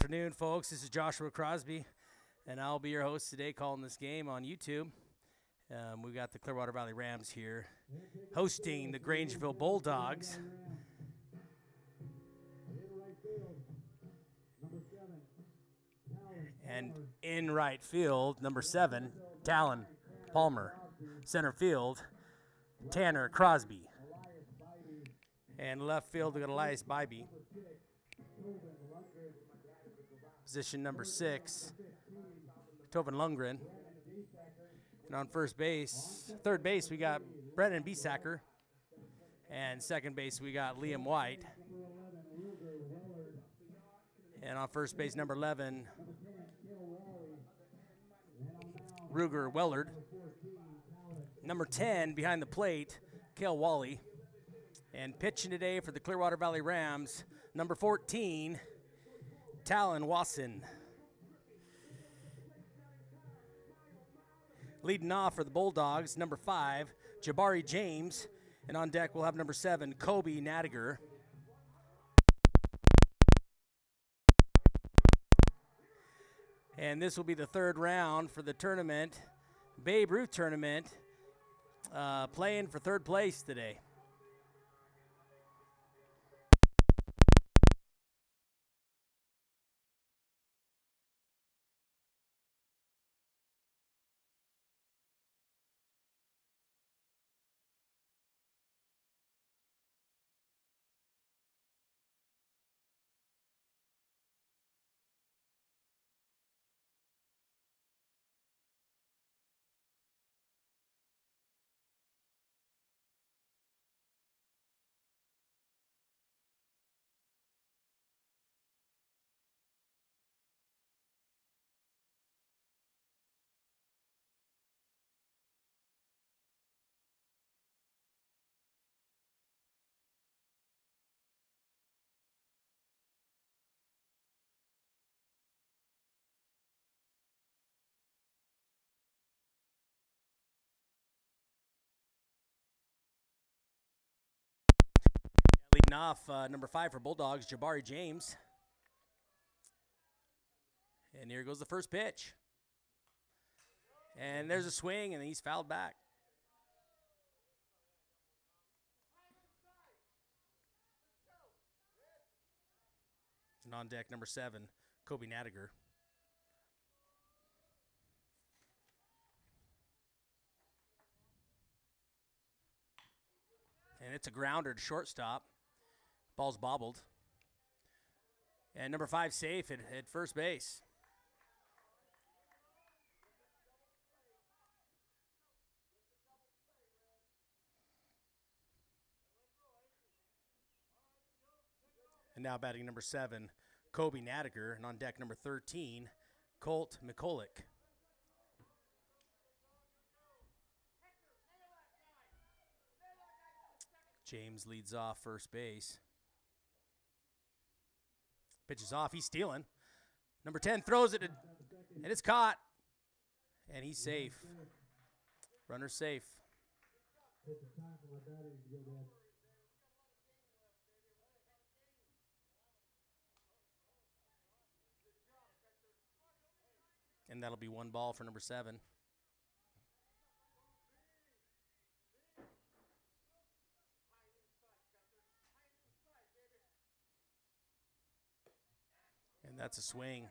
afternoon, folks. This is Joshua Crosby, and I'll be your host today calling this game on YouTube. We've got the Clearwater Valley Rams here hosting the Grangeville Bulldogs. And in right field, number 7, Talon Palmer. Center field, Tanner Crosby. And left field, we got Elias Bybee. Position number 6, Tovin Lundgren. And on third base, we got Brennan Biesacker. And second base, we got Liam White. And on first base, number 11, Ruger Wellard. Number 10, behind the plate, Kale Wally. And pitching today for the Clearwater Valley Rams, number 14, Talon Wasson. Leading off for the Bulldogs, number 5, Jabari James. And on deck, we'll have number 7, Kobe Nadiger. And this will be the third round for the tournament, Babe Ruth tournament, playing for third place today. Leading off, number 5 for Bulldogs, Jabari James. And here goes the first pitch. And there's a swing, and he's fouled back. And on deck, number 7, Kobe Nadiger. And it's a grounder to shortstop. Ball's bobbled. And number 5 safe at first base. And now batting number 7, Kobe Nadiger. And on deck, number 13, Colt McCulloch. James leads off first base. Pitches off. He's stealing. Number 10 throws it, and it's caught. And he's safe. Runner safe. And that'll be 1 ball for number 7. And that's a swing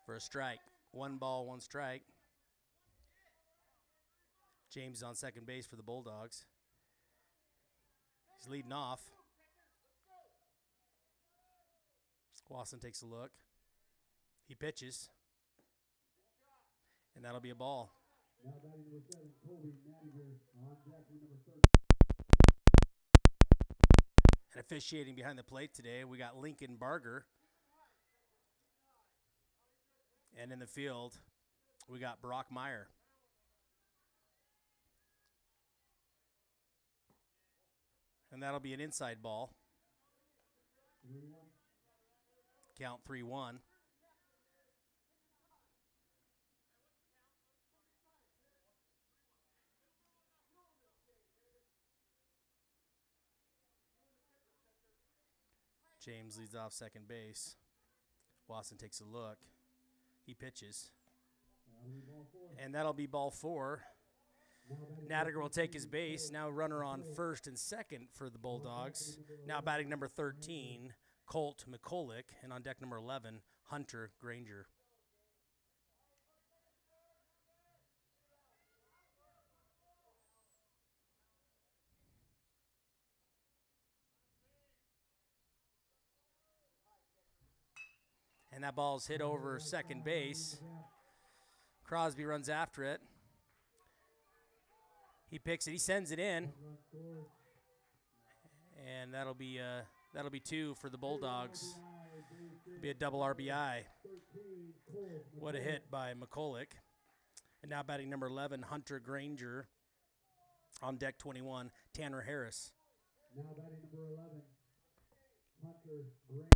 for a strike. 1 ball, 1 strike. James is on second base for the Bulldogs. He's leading off. Wasson takes a look. He pitches. And that'll be a ball. And officiating behind the plate today, we got Lincoln Barger. And in the field, we got Brock Meyer. And that'll be an inside ball. Count 3-1. James leads off second base. Wasson takes a look. He pitches. And that'll be ball 4. Nadiger will take his base. Now runner on first and second for the Bulldogs. Now batting number 13, Colt McCulloch. And on deck number 11, Hunter Granger. And that ball's hit over second base. Crosby runs after it. He picks it. He sends it in. And that'll be 2 for the Bulldogs. It'll be a double RBI. What a hit by McCulloch. And now batting number 11, Hunter Granger. On deck 21, Tanner Harris. Now batting number 11, Hunter Granger.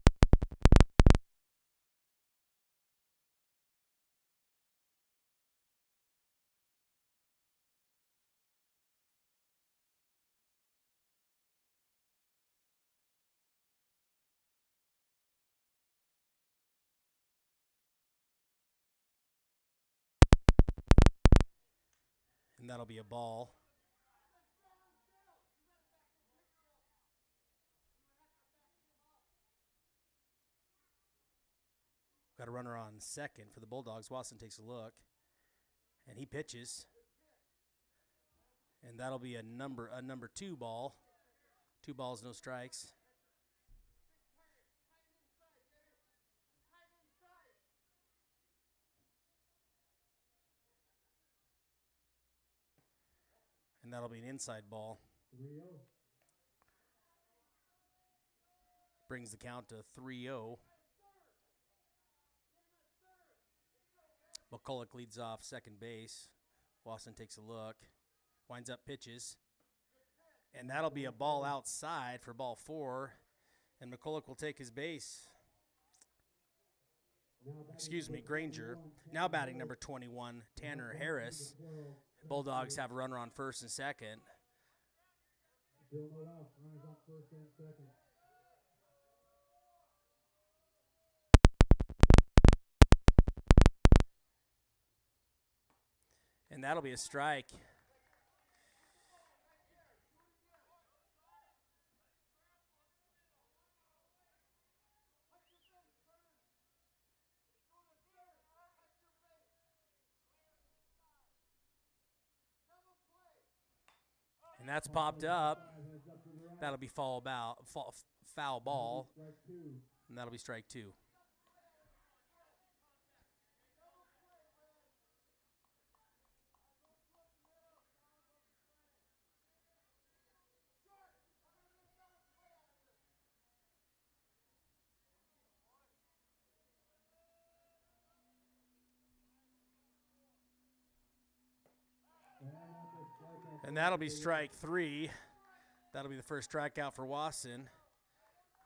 And that'll be a ball. Got a runner on second for the Bulldogs. Wasson takes a look. And he pitches. And that'll be a number 2 ball. 2 balls, no strikes. And that'll be an inside ball. 3-0. Brings the count to 3-0. McCulloch leads off second base. Wasson takes a look. Winds up pitches. And that'll be a ball outside for ball 4. And McCulloch will take his base. Granger. Now batting number 21, Tanner Harris. Bulldogs have a runner on first and second. Still no outs. Runners on first and second. And that'll be a strike. And that's popped up. That'll be foul ball. And that'll be strike 2. And that'll be strike 3. That'll be the first strikeout for Wasson.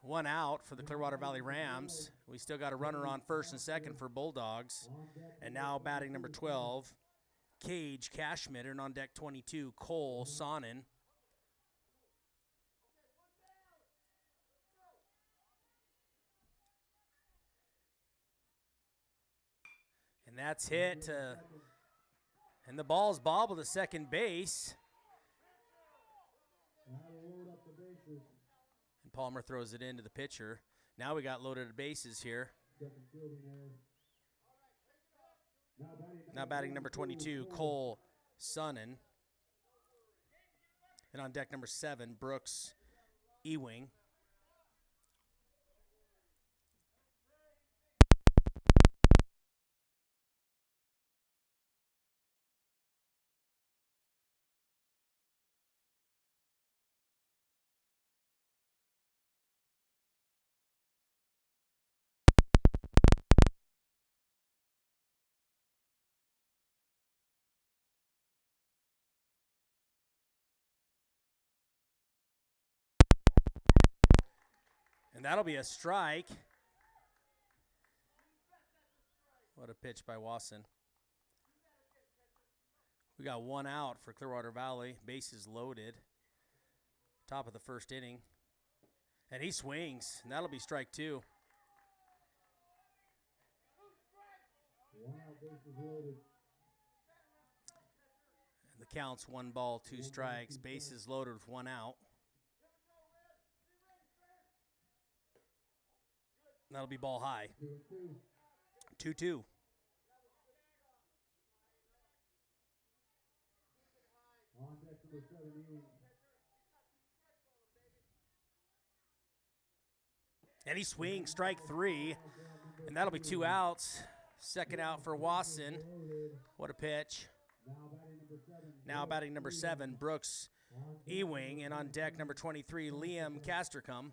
1 out for the Clearwater Valley Rams. We still got a runner on first and second for Bulldogs. And now batting number 12, Cage Cashmitter. And on deck 22, Cole Sonnen. And that's hit. And the ball's bobbled to second base. And Palmer throws it into the pitcher. Now we got loaded bases here. Now batting number 22, Cole Sonnen. And on deck number 7, Brooks Ewing. And that'll be a strike. What a pitch by Wasson. We got 1 out for Clearwater Valley. Bases loaded. Top of the first inning. And he swings. And that'll be strike 2. Bases loaded. And the count's 1 ball, 2 strikes. Bases loaded with 1 out. That'll be ball high. 2-2. 2-2. On deck number 7, Ewing. And he swings, strike 3. And that'll be 2 outs. Second out for Wasson. What a pitch. Now batting number 7, Brooks Ewing. And on deck number 23, Liam Castercum.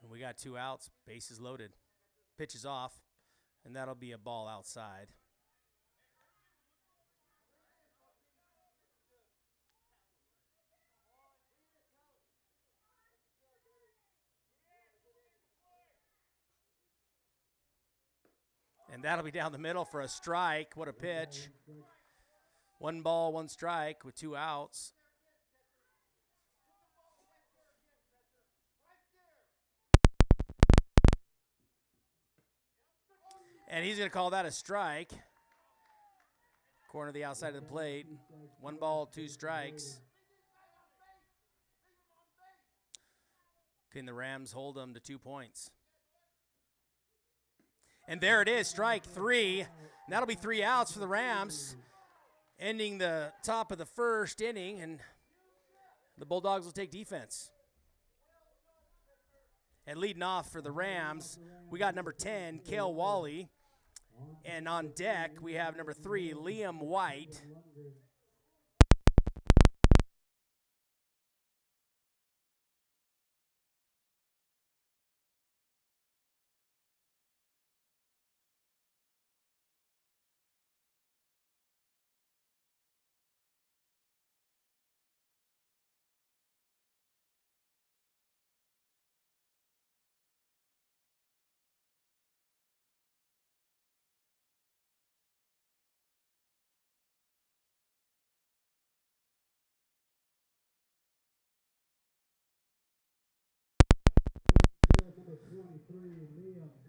And we got 2 outs, bases loaded. Pitch is off, and that'll be a ball outside. And that'll be down the middle for a strike. What a pitch. 1 ball, 1 strike with 2 outs. And he's going to call that a strike. Corner of the outside of the plate. 1 ball, 2 strikes. Can the Rams hold them to 2 points? And there it is, strike 3. And that'll be 3 outs for the Rams, ending the top of the first inning, and the Bulldogs will take defense. And leading off for the Rams, we got number 10, Cale Wally. And on deck, we have number 3, Liam White.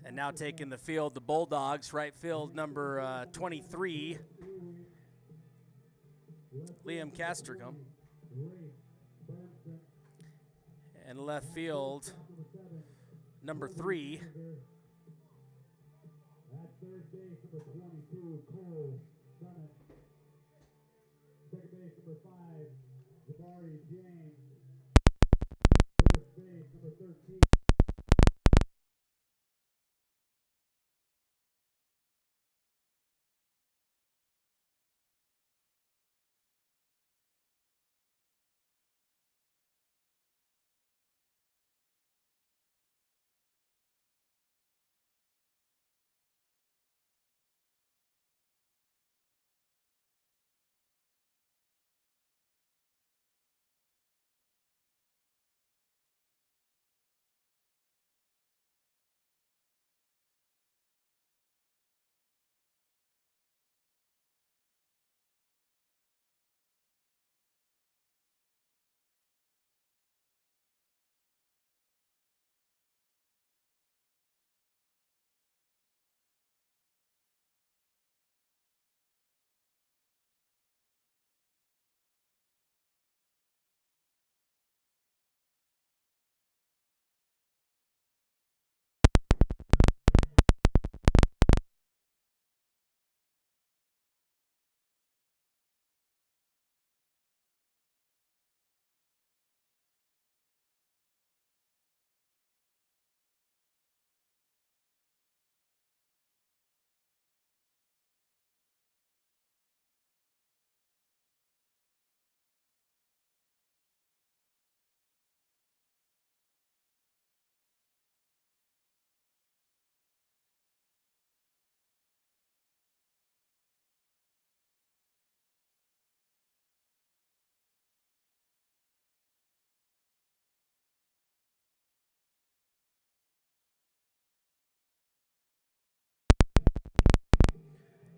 And now taking the field, the Bulldogs, right field number 23, Liam Castercum. And left field, number 3, At third base, number 22, Cole Summit. Second base, number 5, Jabari James. First base, number 13.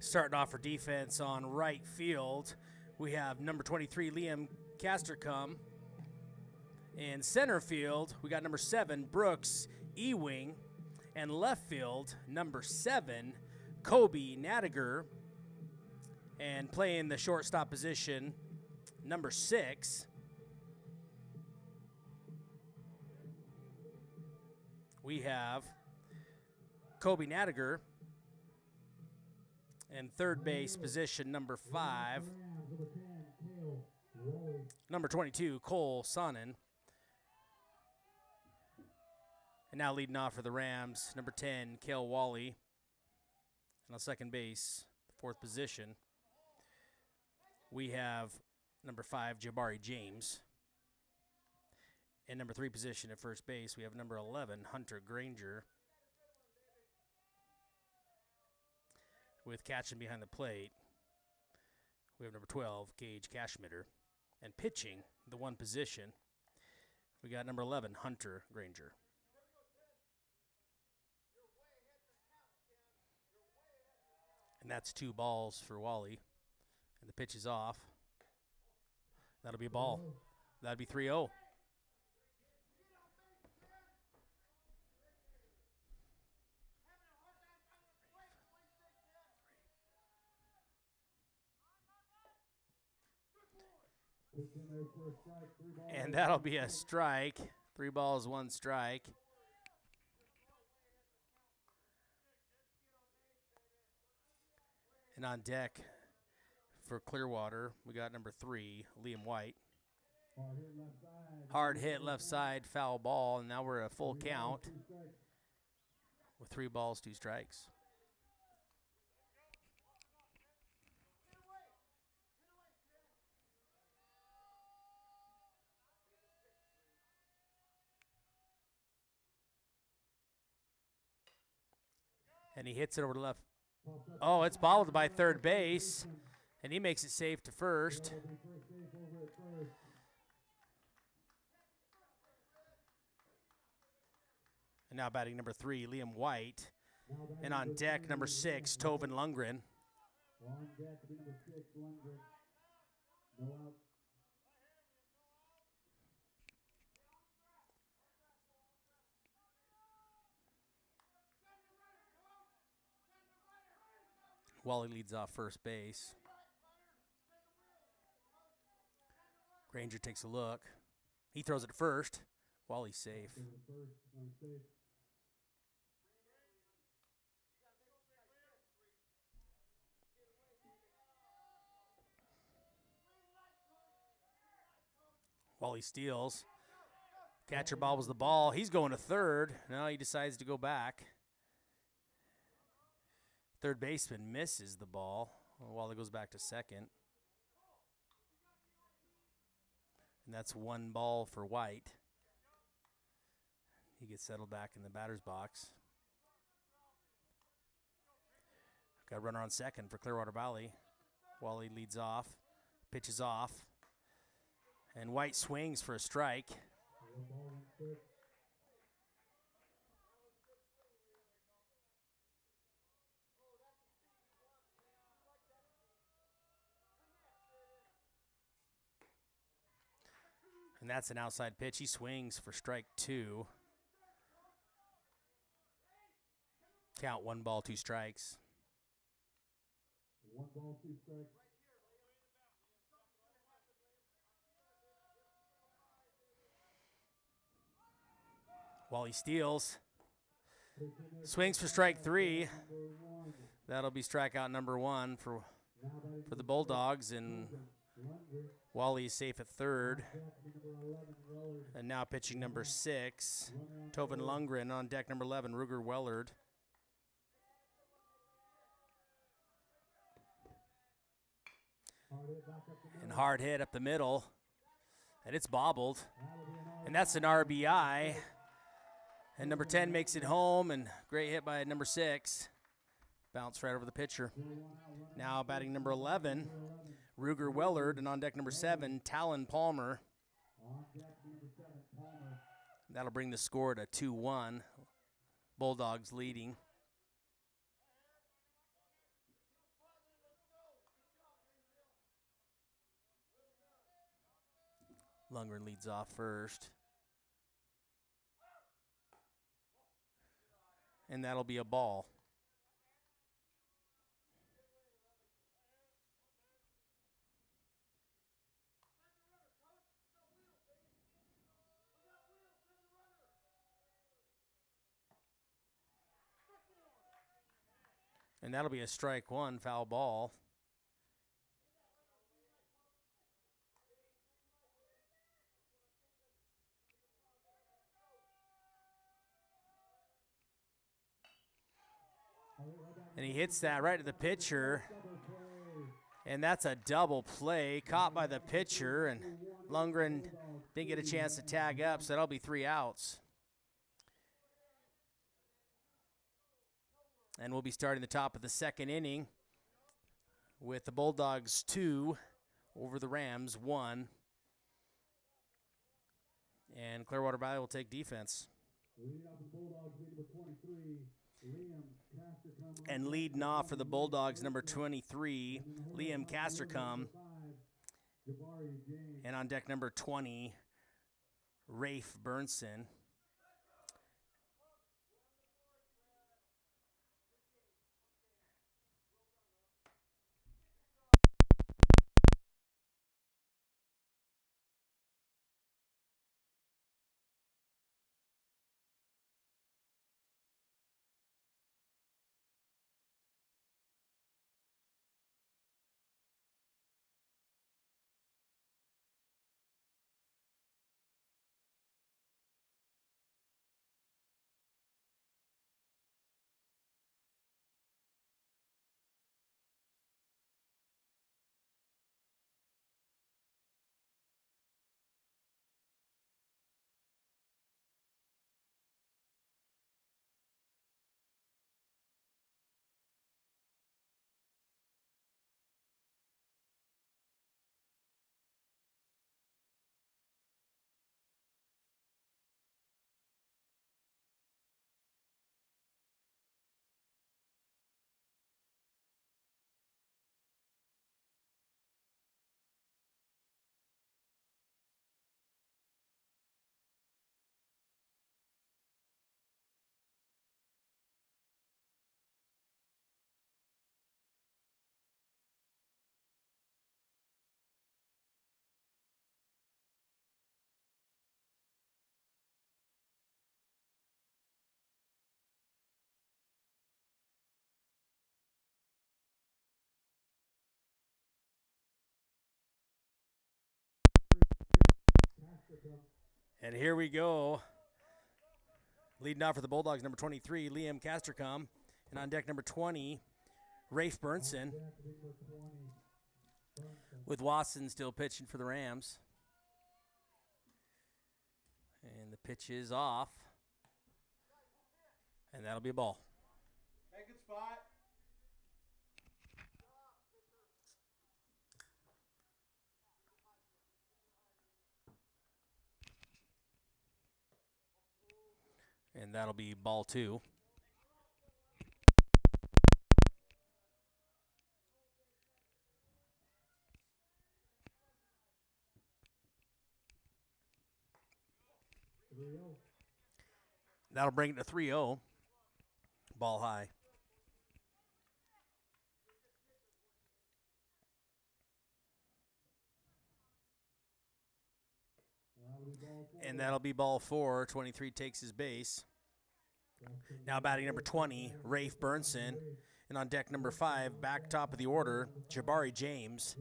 Starting off for defense on right field, we have number 23, Liam Castercum. In center field, we got number 7, Brooks Ewing. And left field, number 7, Kobe Nadiger. And playing the shortstop position, number 6, we have Kobe Nadiger. And third base position, number 5, number 22, Cole Sonnen. And now leading off for the Rams, number 10, Cale Wally. And on second base, fourth position, we have number 5, Jabari James. And number 3 position at first base, we have number 11, Hunter Granger. With catching behind the plate, we have number 12, Gage Cashmitter. And pitching the one position, we got number 11, Hunter Granger. And that's 2 balls for Wally. And the pitch is off. That'll be a ball. That'd be 3-0. And that'll be a strike. 3 balls, 1 strike. And on deck for Clearwater, we got number 3, Liam White. Hard hit left side, foul ball, and now we're a full count with 3 balls, 2 strikes. And he hits it over the left. Oh, it's bobbled by third base, and he makes it safe to first. And now batting number 3, Liam White. And on deck, number 6, Tovin Lundgren. Wally leads off first base. Granger takes a look. He throws it to first. Wally's safe. Wally steals. Catcher bobbles the ball. He's going to third. Now he decides to go back. Third baseman misses the ball. Wally goes back to second. And that's 1 ball for White. He gets settled back in the batter's box. Got a runner on second for Clearwater Valley. Wally leads off, pitches off, and White swings for a strike. And that's an outside pitch. He swings for strike 2. Count 1 ball, 2 strikes. 1 ball, 2 strikes. Wally steals. Swings for strike 3. That'll be strikeout number 1 for the Bulldogs, and Wally is safe at third. And now pitching number 6, Tovin Lundgren. On deck number 11, Ruger Wellard. And hard hit up the middle. And it's bobbled. And that's an RBI. And number 10 makes it home, and great hit by number 6. Bounce right over the pitcher. Now batting number 11, Ruger Wellard, and on deck number 7, Talon Palmer. That'll bring the score to 2-1. Bulldogs leading. Lundgren leads off first. And that'll be a ball. And that'll be a strike one, foul ball. And he hits that right to the pitcher. And that's a double play caught by the pitcher. And Lundgren didn't get a chance to tag up, so that'll be 3 outs. And we'll be starting the top of the second inning with the Bulldogs 2 over the Rams 1. And Clearwater Valley will take defense. And leading off for the Bulldogs, number 23, Liam Castercom. And on deck, number 20, Rafe Burnson. And here we go. Leading off for the Bulldogs, number 23, Liam Castercom. And on deck, number 20, Rafe Burnson. With Watson still pitching for the Rams. And the pitch is off. And that'll be a ball. Hey, good spot. And that'll be ball 2. That'll bring it to 3-0. Ball high. And that'll be ball 4. 23 takes his base. Now batting number 20, Rafe Burnson. And on deck number 5, back top of the order, Jabari James.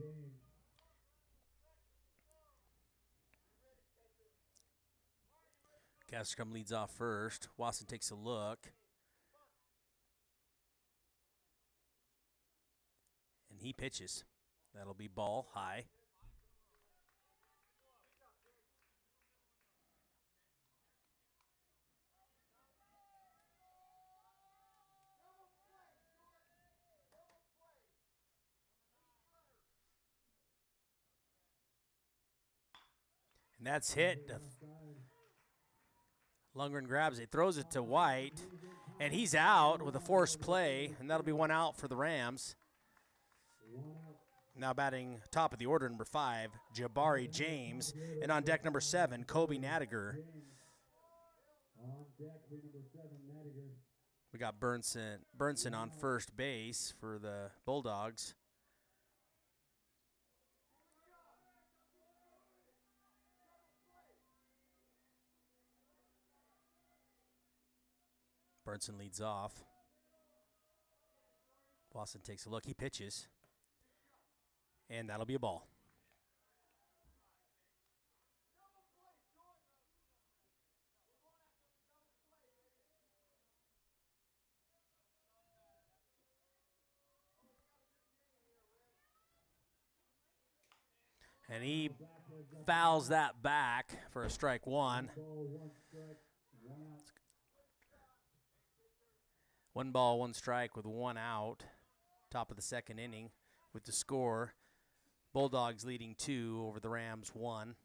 Castercom leads off first. Watson takes a look. And he pitches. That'll be ball high. And that's hit. Lundgren grabs it, throws it to White, and he's out with a forced play, and that'll be 1 out for the Rams. Now batting top of the order, number 5, Jabari James. And on deck, number 7, Kobe Nadiger. On deck, number 7, Nadiger. We got Burnson on first base for the Bulldogs. Burnson leads off. Boston takes a look. He pitches. And that'll be a ball. And he fouls that back for a strike one. One ball, one strike with one out. Top of the second inning with the score. Bulldogs leading 2 over the Rams 1.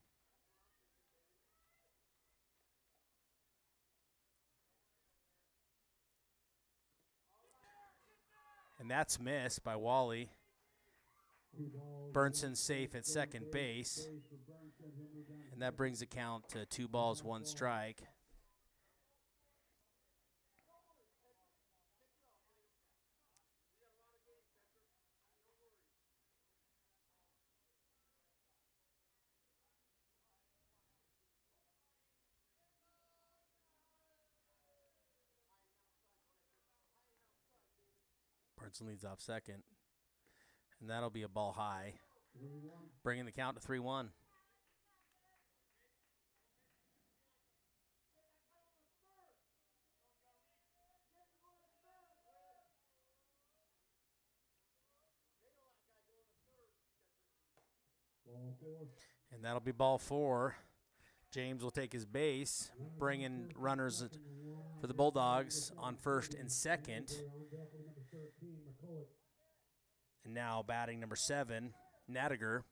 And that's missed by Wally. Burnson safe at second base. And that brings the count to 2 balls, 1 strike. Burnson leads off second. And that'll be a ball high, bringing the count to 3-1. And that'll be ball 4. James will take his base, bringing runners for the Bulldogs on first and second. And now batting number 7, Nadiger.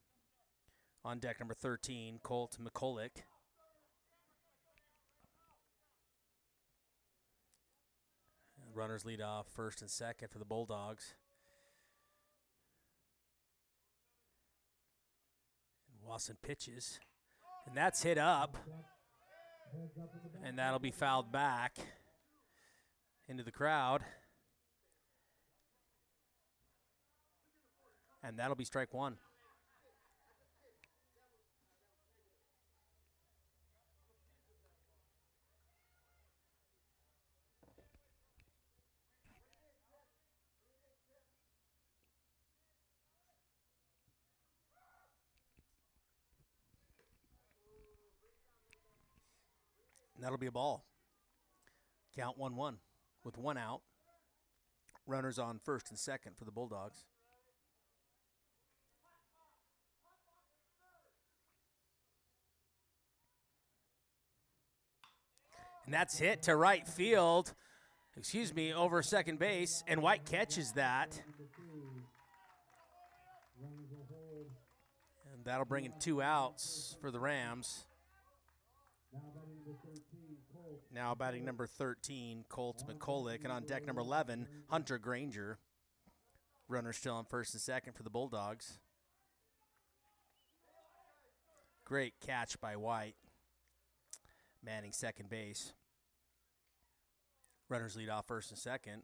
On deck number 13, Colt McCulloch. And runners lead off first and second for the Bulldogs. And Wasson pitches. And that's hit up. And that'll be fouled back into the crowd. And that'll be strike 1. And that'll be a ball. Count 1-1 with 1 out. Runners on first and second for the Bulldogs. And that's hit to right field, over second base, and White catches that. And that'll bring in 2 outs for the Rams. Now batting number 13, Colt McCulloch, and on deck number 11, Hunter Granger. Runner still on first and second for the Bulldogs. Great catch by White. Manning second base. Runners lead off first and second.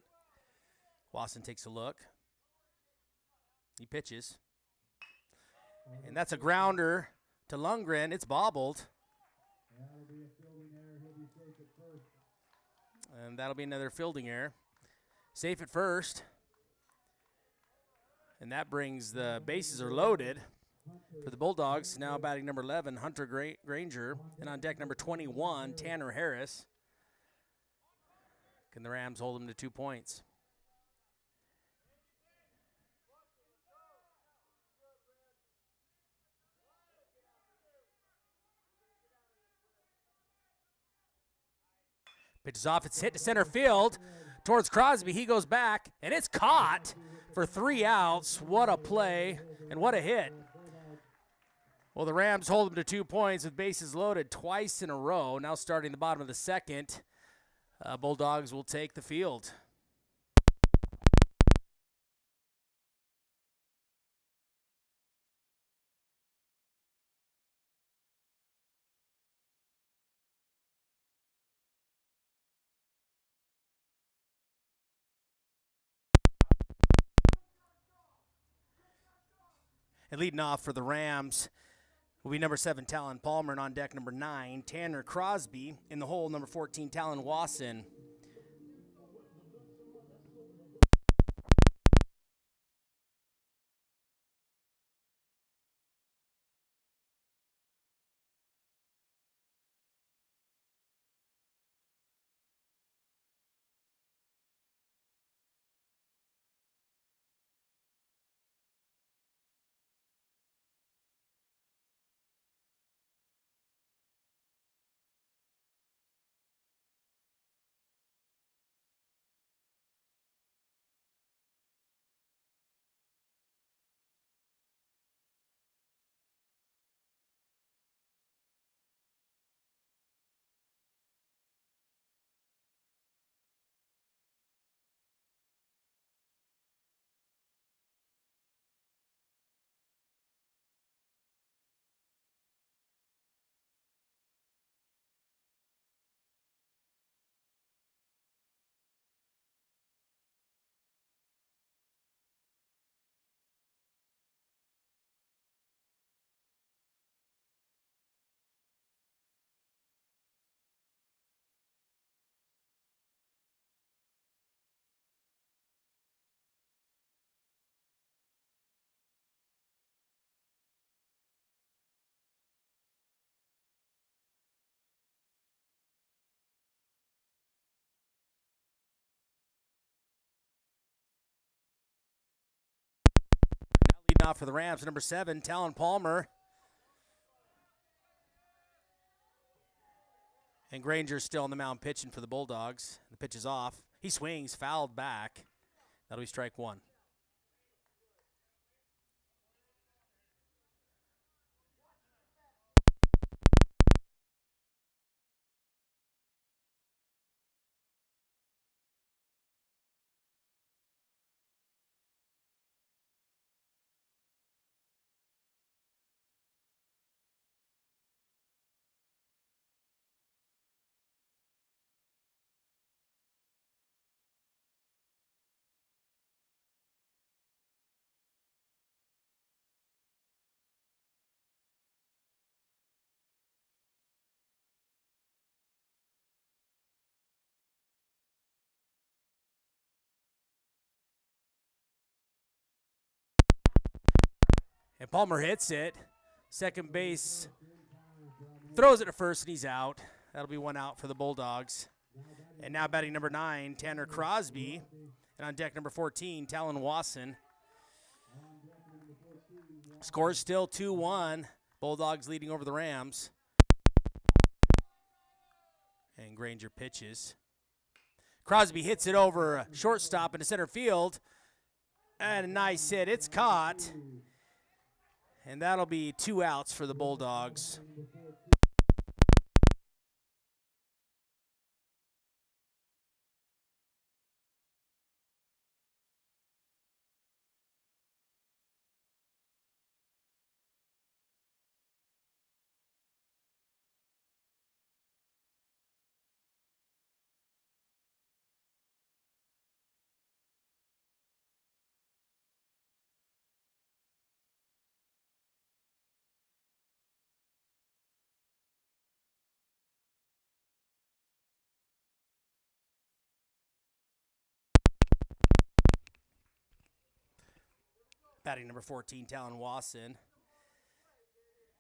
Wasson takes a look. He pitches. And that's a grounder to Lundgren. It's bobbled. And that'll be another fielding error. Safe at first. And that brings the bases are loaded for the Bulldogs. Now batting number 11, Hunter Granger. And on deck number 21, Tanner Harris. Can the Rams hold them to 2 points? Pitches off, it's hit to center field towards Crosby. He goes back, and it's caught for 3 outs. What a play, and what a hit. Well, the Rams hold them to 2 points with bases loaded twice in a row. Now starting the bottom of the second, Bulldogs will take the field. And leading off for the Rams will be number 7, Talon Palmer, and on deck number 9, Tanner Crosby. In the hole, number 14, Talon Wasson. Now leading off for the Rams, number 7, Talon Palmer. And Granger's still on the mound pitching for the Bulldogs. The pitch is off. He swings, fouled back. That'll be strike 1. And Palmer hits it. Second base throws it to first, and he's out. That'll be 1 out for the Bulldogs. And now batting number 9, Tanner Crosby. And on deck number 14, Talon Wasson. Score is still 2-1. Bulldogs leading over the Rams. And Granger pitches. Crosby hits it over shortstop into center field. And a nice hit. It's caught. And that'll be 2 outs for the Bulldogs. Batting number 14, Talon Wasson.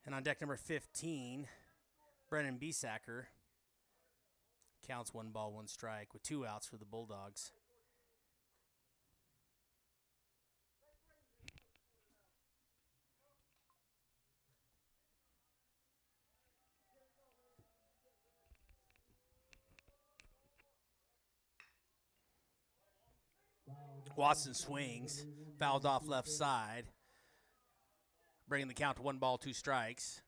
And on deck number 15, Brennan Biesacker. Counts 1 ball, 1 strike with 2 outs for the Bulldogs. Wasson swings, fouled off left side, bringing the count to 1 ball, 2 strikes.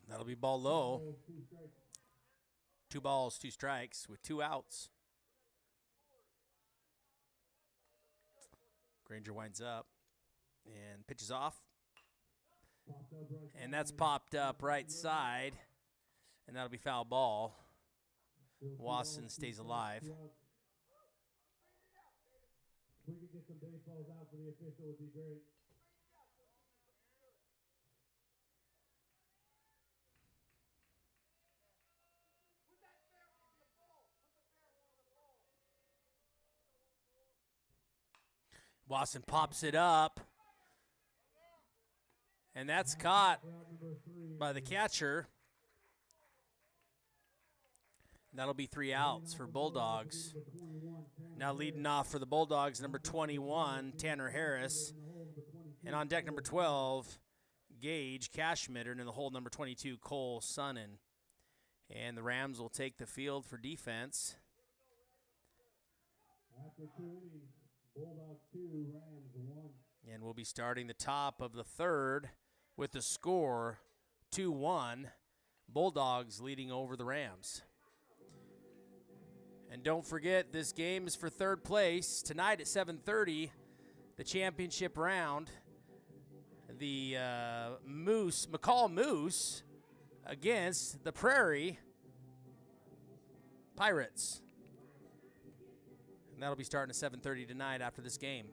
That'll be ball low. 2 balls, 2 strikes with 2 outs. Granger winds up and pitches off. Popped up right And that's popped up right side. And that'll be foul ball. Wasson stays alive. If we could get some baseballs out for the official, would be great. Wasson pops it up. And that's caught Route number 3. by the catcher. And that'll be 3 outs for Bulldogs. Now leading off for the Bulldogs, number 21, Tanner Harris. And on deck, number 12, Gage Cashmitter. And in the hole, number 22, Cole Sunnan. And the Rams will take the field for defense. After 2 innings, Bulldogs 2, Rams 1. And we'll be starting the top of the third with the score 2-1. Bulldogs leading over the Rams. And don't forget, this game is for third place. Tonight at 7:30, the championship round. The McCall Moose against the Prairie Pirates. And that'll be starting at 7:30 tonight after this game.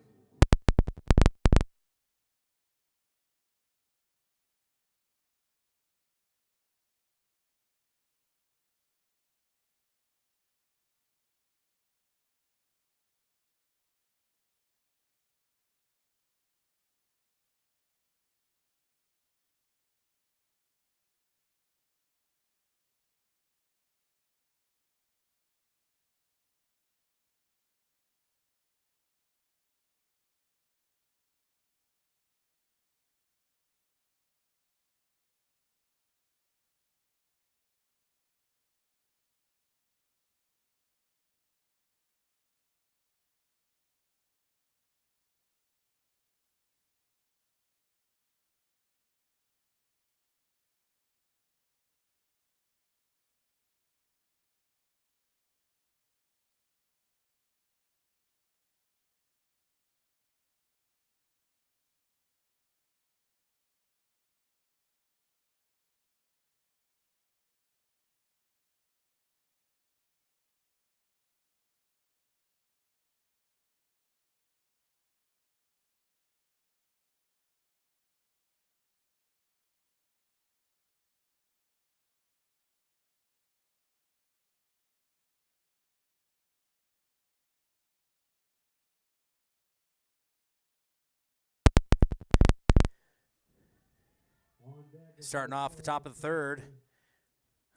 Starting off the top of the third.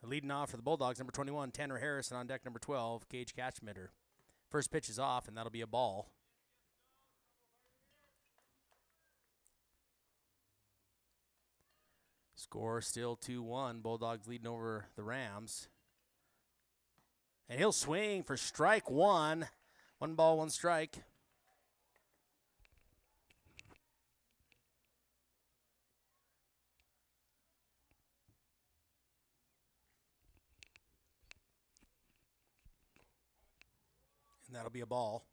Leading off for the Bulldogs, number 21, Tanner Harris, and on deck, number 12, Gage Catchmitter. First pitch is off, and that'll be a ball. Score still 2-1. Bulldogs leading over the Rams. And he'll swing for strike one. 1 ball, 1 strike. And that'll be a ball.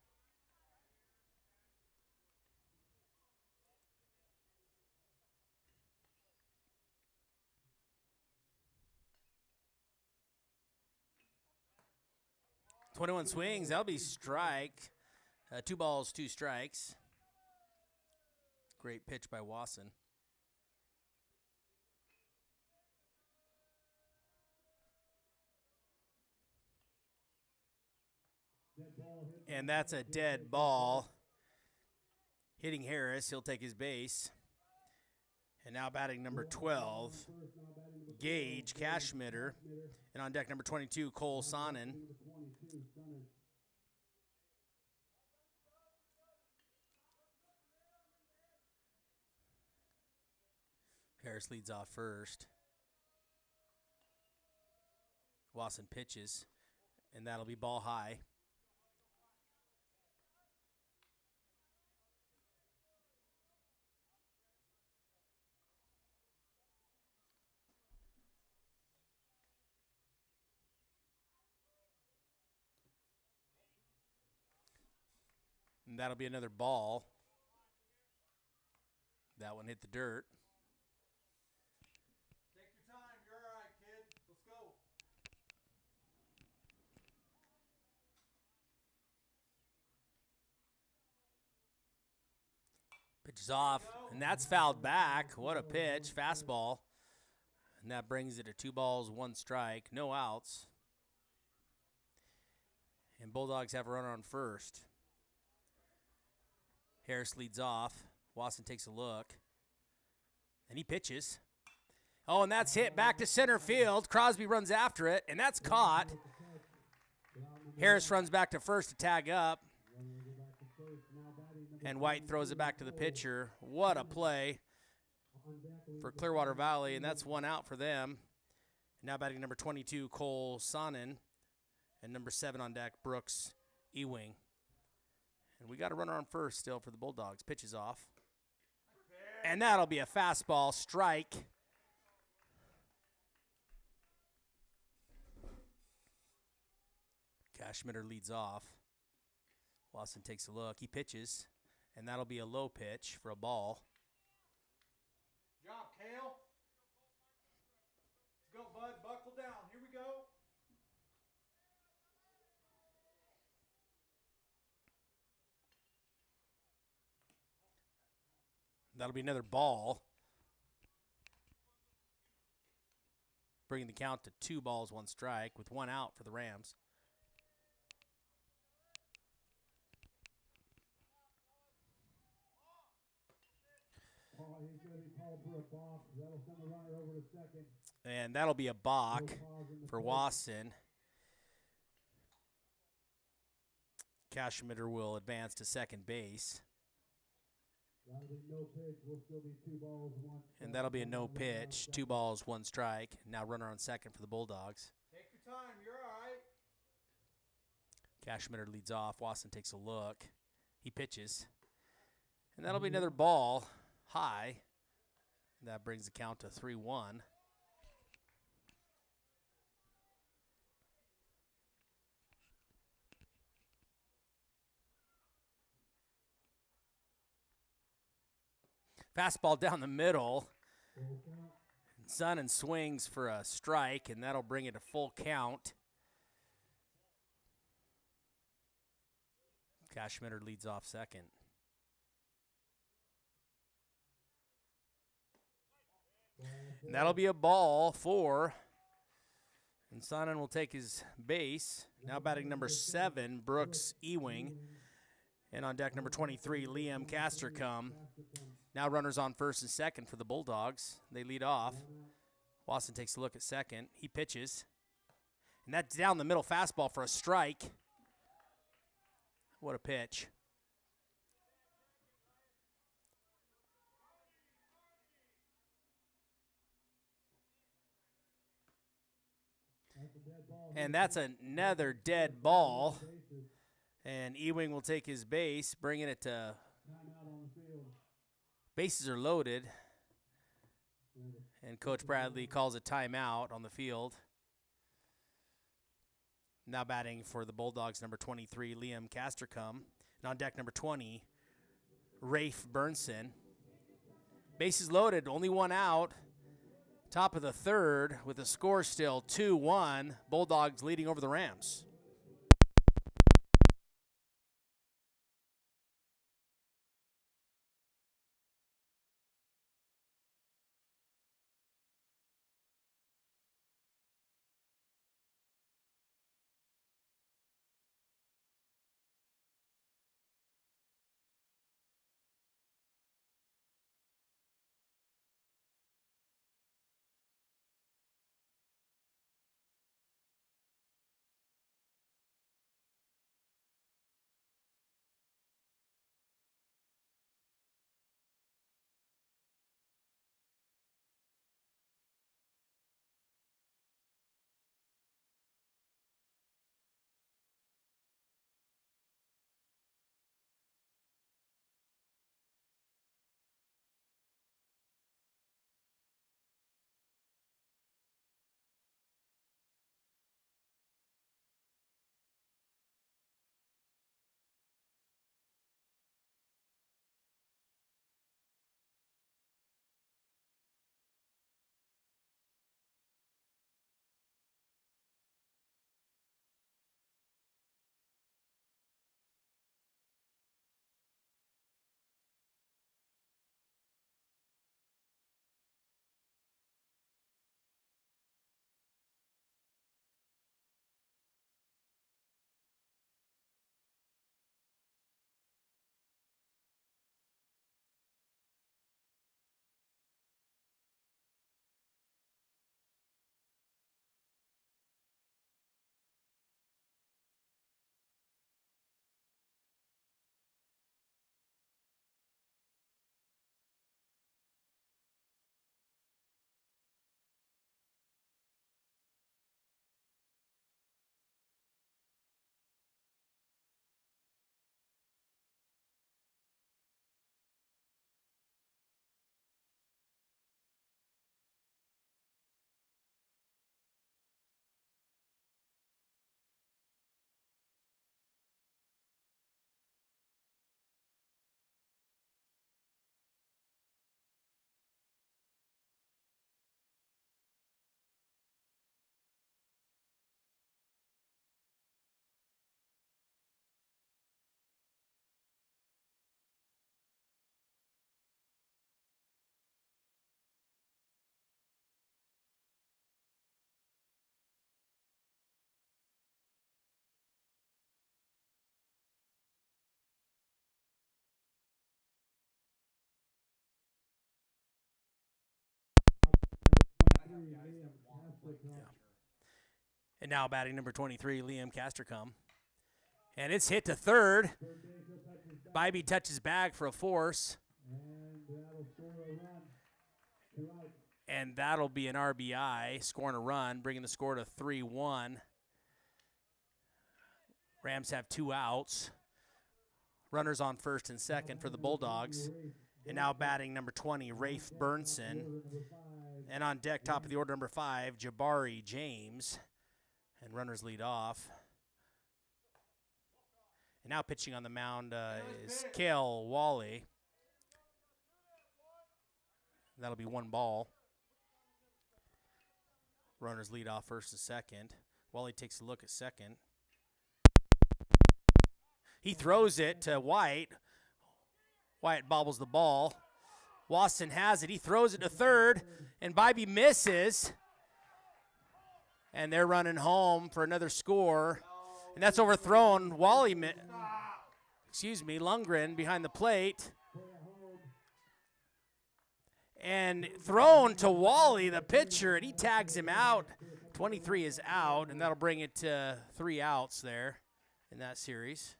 .21 swings, that'll be strike. 2 balls, 2 strikes. Great pitch by Wasson. And that's a dead ball. Hitting Harris, he'll take his base. And now batting number 12, Gage Cashmitter. And on deck number 22, Cole Sonnin. Harris leads off first. Wasson pitches, and that'll be ball high. And that'll be another ball. That one hit the dirt. Take your time. You're all right, kid. Let's go. Pitches off, and that's fouled back. What a pitch. Fastball. And that brings it to 2 balls, 1 strike, no outs. And Bulldogs have a runner on first. Harris leads off. Wasson takes a look. And he pitches. Oh, and that's hit back to center field. Crosby runs after it, and that's caught. Harris runs back to first to tag up. And White throws it back to the pitcher. What a play for Clearwater Valley, and that's 1 out for them. Now batting number 22, Cole Sonnen, and number 7 on deck, Brooks Ewing. And we got a runner on first still for the Bulldogs. Pitches off. And that'll be a fastball strike. Cashmitter leads off. Wasson takes a look. He pitches, and that'll be a low pitch for a ball. Good job, Kale. Let's go, bud. Buckle down. Here we go. That'll be another ball, bringing the count to 2 balls, 1 strike, with 1 out for the Rams. He's going to be called for a balk. That'll send the runner over to second. And that'll be a balk for Wasson. Cashmitter will advance to second base. That'll be no pitch. Will still be 2 balls, 1 strike. And that'll be a no pitch, 2 balls, 1 strike. Now runner on second for the Bulldogs. Take your time. You're all right. Cashmitter leads off. Wasson takes a look. He pitches. And that'll be another ball high. That brings the count to 3-1. Fastball down the middle. Sonnen swings for a strike, and that'll bring it to full count. Cashmitter leads off second. And that'll be a ball 4. And Sonnen will take his base. Now batting number 7, Brooks Ewing. And on deck number 23, Liam Castercombe. Now runners on first and second for the Bulldogs. They lead off. Wasson takes a look at second. He pitches. And that's down the middle fastball for a strike. What a pitch. And that's another dead ball. And Ewing will take his base, bringing it to bases are loaded. And Coach Bradley calls a timeout on the field. Now batting for the Bulldogs, number 23, Liam Castercombe. And on deck, number 20, Rafe Burnson. Bases loaded, only 1 out. Top of the 3rd with the score still 2-1. Bulldogs leading over the Rams. And now batting number 23, Liam Castercom. And it's hit to third. Bybee touches back for a force. And that'll be an RBI, scoring a run, bringing the score to 3-1. Rams have 2 outs. Runners on first and second for the Bulldogs. And now batting number 20, Rafe Burnson. And on deck, top of the order, number 5, Jabari James. And runners lead off. And now pitching on the mound is Cale Wally. That'll be 1 ball. Runners lead off first and second. Wally takes a look at second. He throws it to White. White bobbles the ball. Wasson has it. He throws it to third, and Bybee misses. And they're running home for another score. And that's overthrown. Lundgren behind the plate. And thrown to Wally, the pitcher, and he tags him out. 23 is out, and that'll bring it to 3 outs there in that series.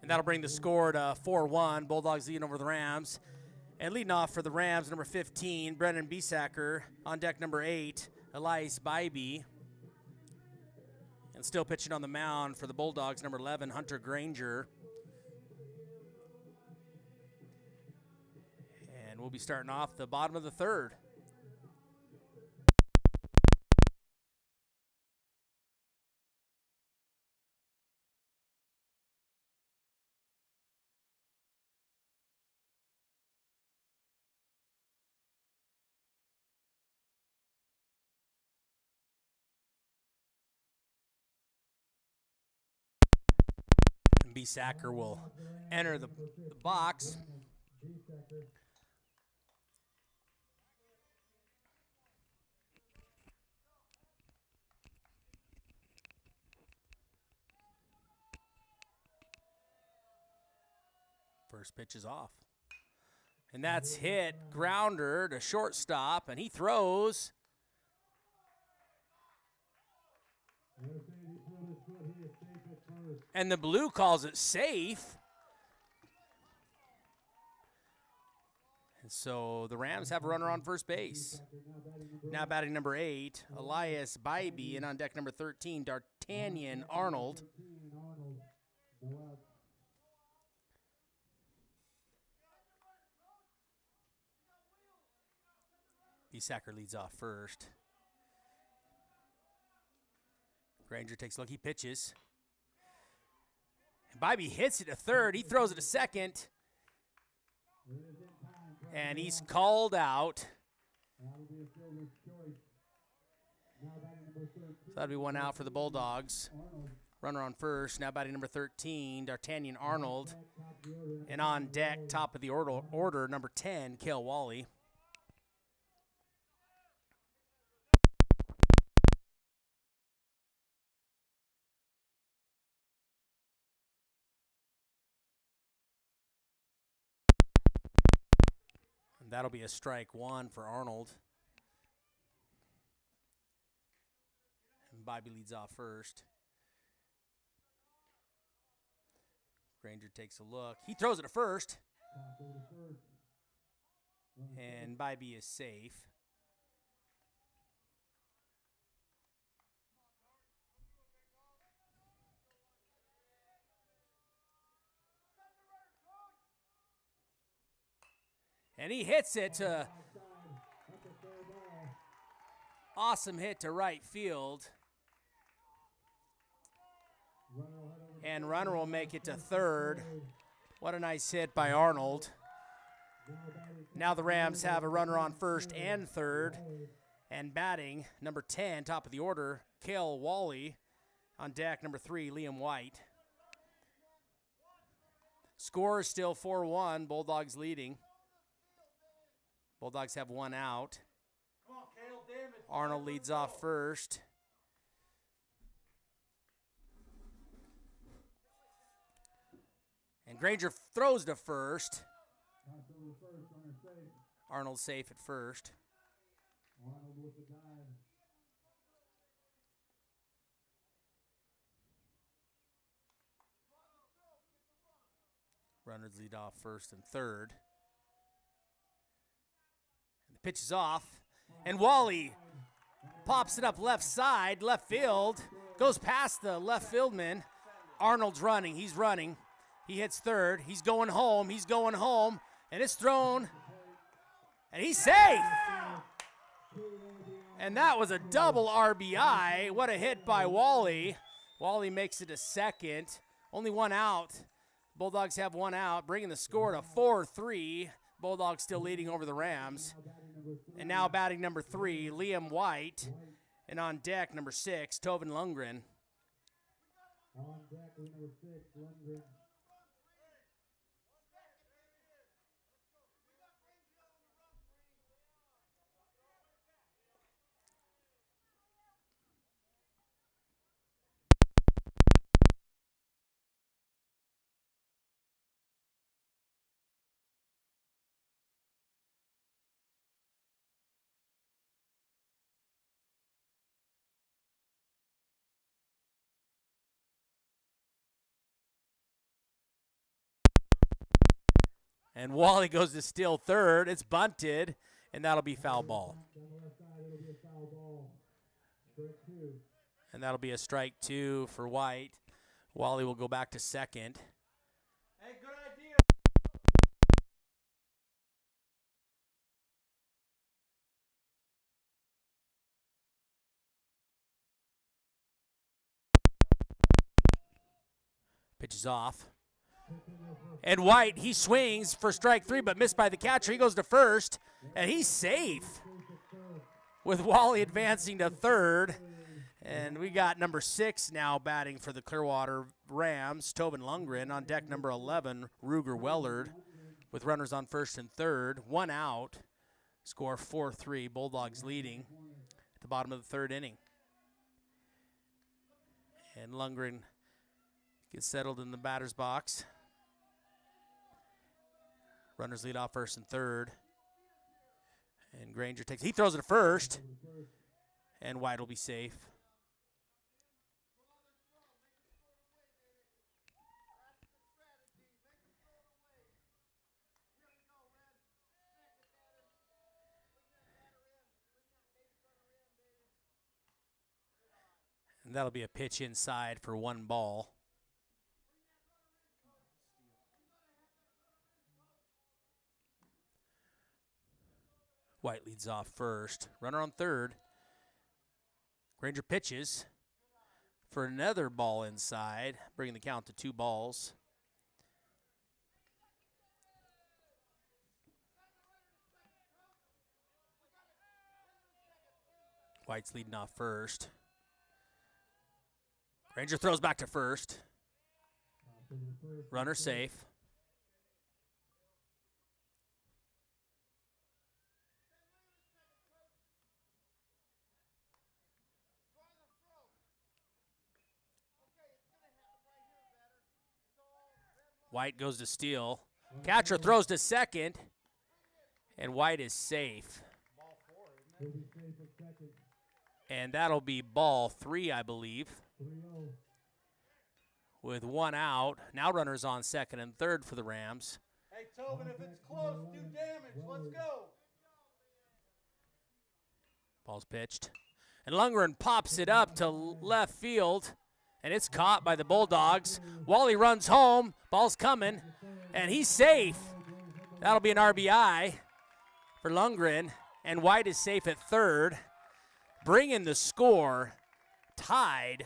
And that'll bring the score to 4-1. Bulldogs leading over the Rams. And leading off for the Rams, number 15, Brendan Biesacker. On deck, number 8, Elias Bybee. And still pitching on the mound for the Bulldogs, number 11, Hunter Granger. And we'll be starting off the bottom of the third. Biesacker will enter the box. First pitch is off. And that's hit, grounder to shortstop, and he throws. And the blue calls it safe. And so the Rams have a runner on first base. Now batting number 8, Elias Bybee, and on deck number 13, D'Artagnan Arnold. Biesacker leads off first. Granger takes a look. He pitches. Bybee hits it to third. He throws it to second. And he's called out. So that'll be 1 out for the Bulldogs. Runner on first. Now batting number 13, D'Artagnan Arnold. And on deck, top of the order number 10, Cale Wally. That'll be a strike 1 for Arnold. And Bobby leads off first. Granger takes a look. He throws it to first. And Bobby is safe. And he hits it to awesome hit to right field. And runner will make it to third. What a nice hit by Arnold. Now the Rams have a runner on first and third. And batting, number 10, top of the order, Cale Wally. On deck, number 3, Liam White. Score is still 4-1, Bulldogs leading. Bulldogs have one out. Come on, Kale, damn it. Arnold leads off first. And Granger throws to first. Arnold safe at first. Arnold with the dive. Runners lead off first and third. And the pitch is off. And Wally pops it up left side, left field. Goes past the left fieldman. Arnold's running. He's running. He hits third. He's going home. He's going home. And it's thrown. And he's safe. And that was a double RBI. What a hit by Wally. Wally makes it a second. Only one out. Bulldogs have one out, bringing the score to 4-3. Bulldogs still leading over the Rams. And now batting number 3, Liam White. And on deck, number 6, Tobin Lundgren. On deck, number 6, Lundgren. And Wally goes to steal third. It's bunted, and that'll be foul ball. Down the left side, it'll be a foul ball. Strike 2. And that'll be a strike 2 for White. Wally will go back to second. Hey, good idea. Pitch is off. And White, he swings for strike 3, but missed by the catcher. He goes to first, and he's safe with Wally advancing to third. And we got number 6 now batting for the Clearwater Rams, Tobin Lundgren. On deck, number 11, Ruger Wellard, with runners on first and third. One out. Score 4-3. Bulldogs leading at the bottom of the third inning. And Lundgren gets settled in the batter's box. Runners lead off first and third. And Granger takes, he throws it to first. And White will be safe. And that'll be a pitch inside for 1 ball. White leads off first. Runner on third. Granger pitches for another ball inside, bringing the count to 2 balls. White's leading off first. Granger throws back to first. Runner safe. White goes to steal. Catcher throws to second. And White is safe. Ball 4, isn't He'll it? be safe at second. And that'll be ball 3, I believe, 3-0. with 1 out. Now runners on second and third for the Rams. Hey, Tobin, if it's close, do damage. Let's go. Ball's pitched. And Lundgren pops it up to left field, and it's caught by the Bulldogs. Wally runs home. Ball's coming, and he's safe. That'll be an RBI for Lundgren, and White is safe at third, bringing the score tied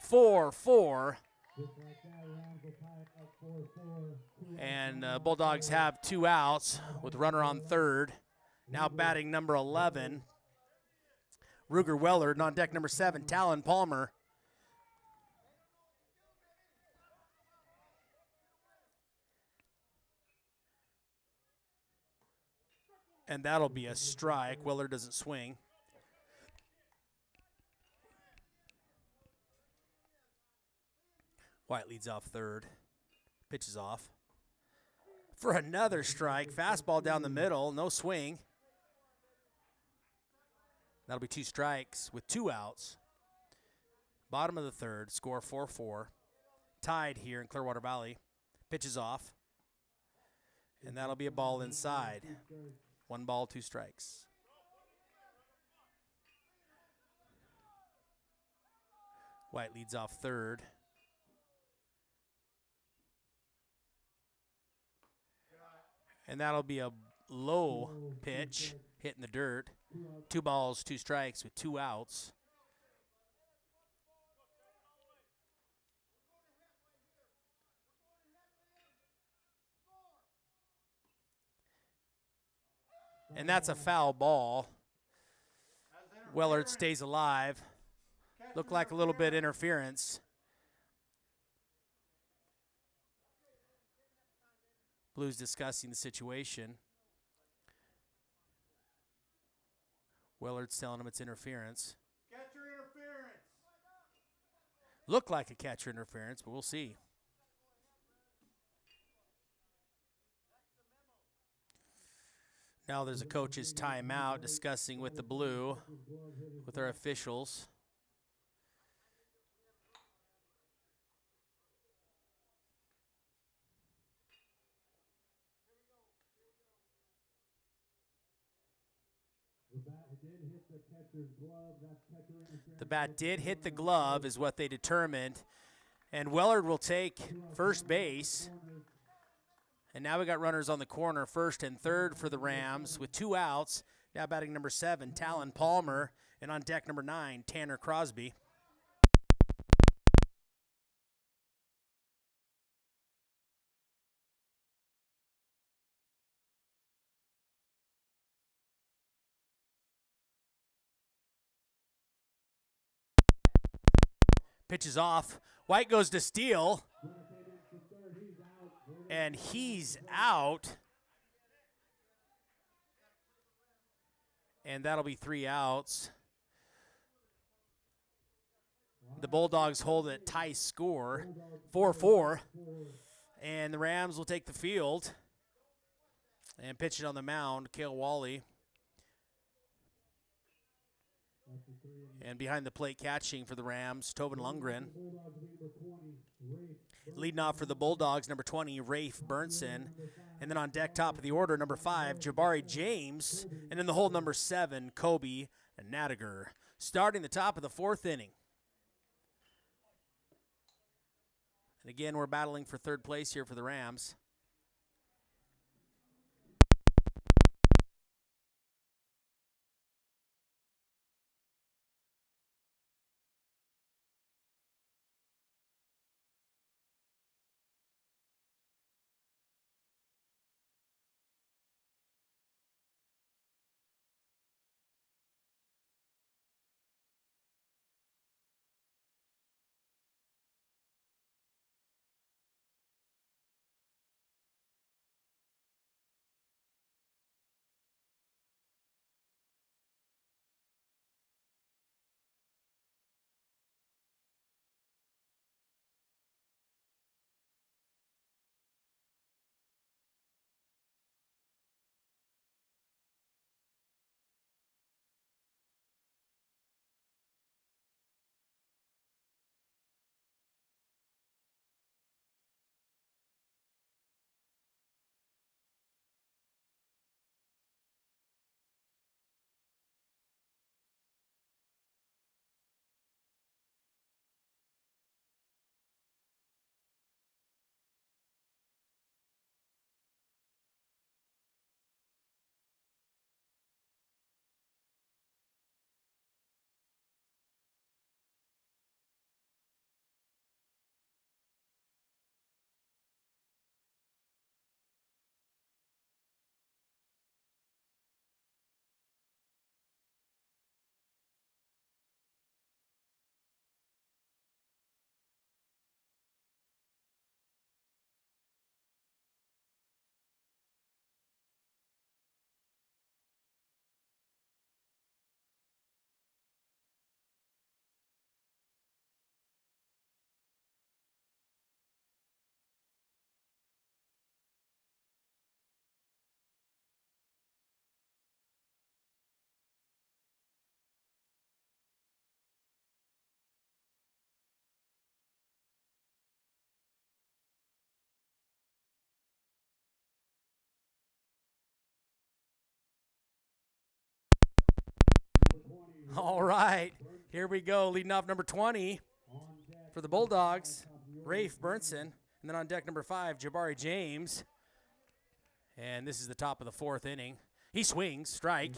4-4. Just like that, Rams will tie it up 4-4. And Bulldogs have 2 outs with runner on third. Now batting number 11, Ruger Wellard, and on deck number 7, Talon Palmer. And that'll be a strike. Wellard doesn't swing. White leads off third. Pitches off. For another strike. Fastball down the middle. No swing. That'll be 2 strikes with 2 outs. Bottom of the third. Score 4-4. Tied here in Clearwater Valley. Pitches off. And that'll be a ball inside. 1 ball, 2 strikes. White leads off third. And that'll be a low pitch, hitting the dirt. 2 balls, 2 strikes with 2 outs. And that's a foul ball. Wellard stays alive. Looked like a little bit interference. Blues discussing the situation. Wellard's telling him it's interference. Catcher interference. Looked like a catcher interference, but we'll see. Now there's a coach's timeout discussing with the Blue, with our officials. The bat did hit the glove, is what they determined. And Wellard will take first base. And now we got runners on the corner, first and third for the Rams with 2 outs. Now batting number 7, Talon Palmer. And on deck number 9, Tanner Crosby. Pitches off. White goes to steal. And he's out. And that'll be 3 outs. The Bulldogs hold it tie score, 4-4. And the Rams will take the field. And pitch it on the mound, Cale Wally. And behind the plate catching for the Rams, Tobin Lundgren. Leading off for the Bulldogs, number 20, Rafe Burnson. And then on deck, top of the order, number 5, Jabari James. And in the hole, number 7, Kobe Nadiger. Starting the top of the 4th inning. And again, we're battling for third place here for the Rams. All right, here we go. Leading off number 20 for the Bulldogs, Rafe Burnson. And then on deck number 5, Jabari James. And this is the top of the 4th inning. He swings, strike.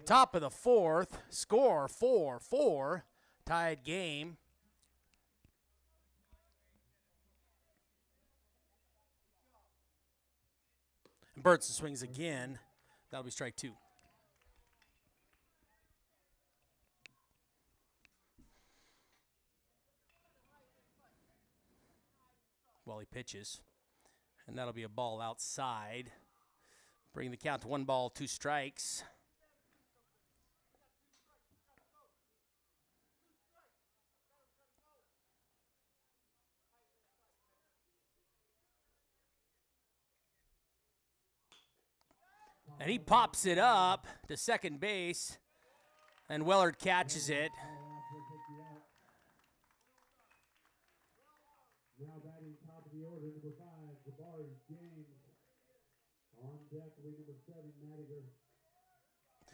Top of the 4th, score 4-4, tied game. And Burnson swings again. That'll be strike 2. While he pitches. And that'll be a ball outside. Bring the count to 1 ball, 2 strikes. And he pops it up to second base. And Wellard catches it. Now batting top of the order, number 5, Jabari James. On deck, number 7, Madiger.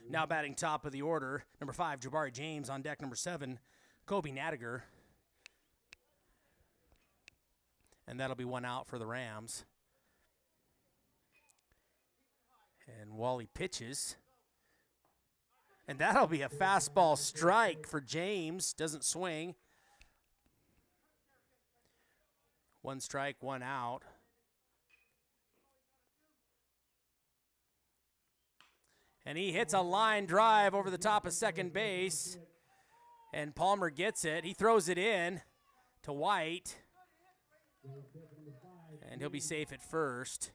Now batting top of the order, number 5, Jabari James. On deck, number 7, Kobe Nadiger. And that'll be 1 out for the Rams. And Wally pitches. And that'll be a fastball strike for James. Doesn't swing. 1 strike, 1 out. And he hits a line drive over the top of second base. And Palmer gets it. He throws it in to White. And he'll be safe at first.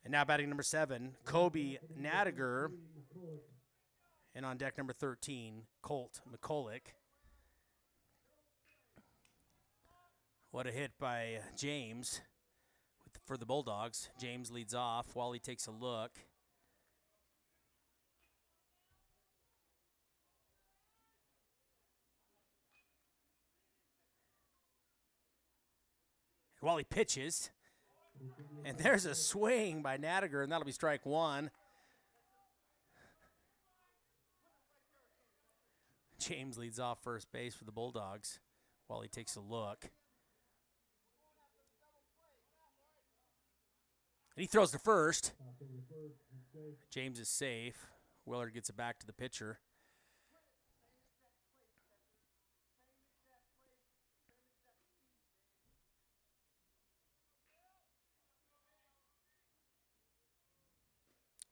And now batting number 7, Kobe Nadiger. And on deck number 13, Colt McCulloch. What a hit by James for the Bulldogs. James leads off. Wally takes a look. Wally pitches. And there's a swing by Nadiger, and that'll be strike 1. James leads off first base for the Bulldogs. Wally takes a look. And he throws to first. James is safe. Willard gets it back to the pitcher.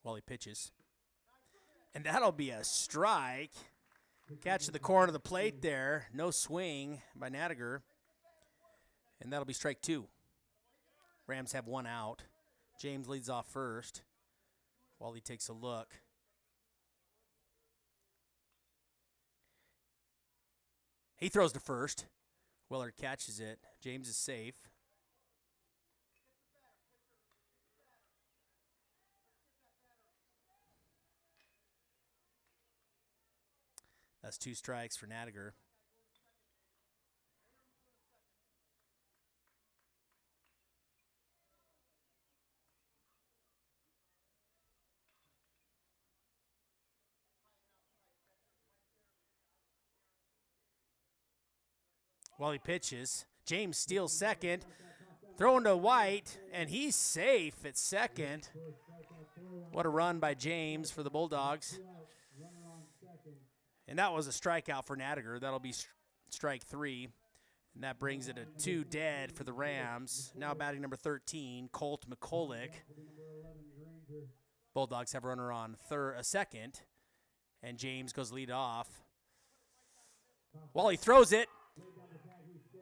While he pitches. And that'll be a strike. Catch to the corner of the plate there. No swing by Nadiger. And that'll be strike 2. Rams have 1 out. James leads off first while he takes a look. He throws to first. Willard catches it. James is safe. That's 2 strikes for Nadiger. While he pitches, James steals second, throwing to White, and he's safe at second. What a run by James for the Bulldogs. And that was a strikeout for Nadiger. That'll be strike 3. And that brings it to 2 dead for the Rams. Now batting number 13, Colt McCulloch. Bulldogs have a runner on second. And James goes lead off. While he throws it,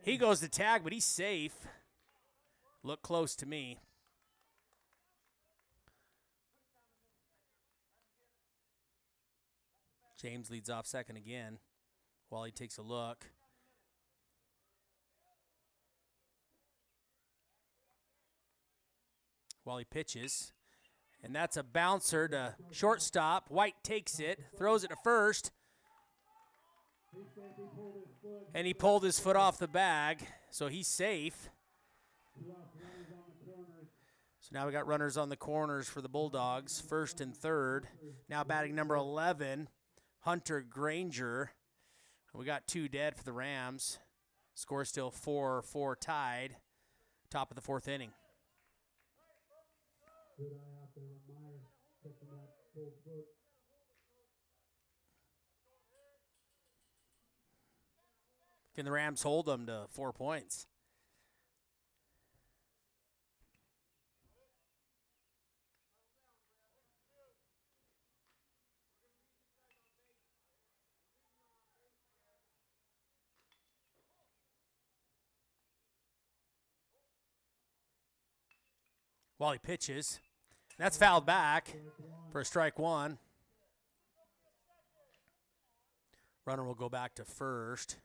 he goes to tag, but he's safe. Look close to me. James leads off second again while he takes a look. While he pitches. And that's a bouncer to shortstop. White takes it, throws it to first. And he pulled his foot off the bag, so he's safe. So now we got runners on the corners for the Bulldogs, first and third. Now batting number 11, Hunter Granger. We got 2 dead for the Rams. Score still 4-4 tied. Top of the 4th inning. Good eye out there on Myers, catching that full foot. Can the Rams hold them to 4 points? While he pitches. That's fouled back for a strike 1. Runner will go back to first.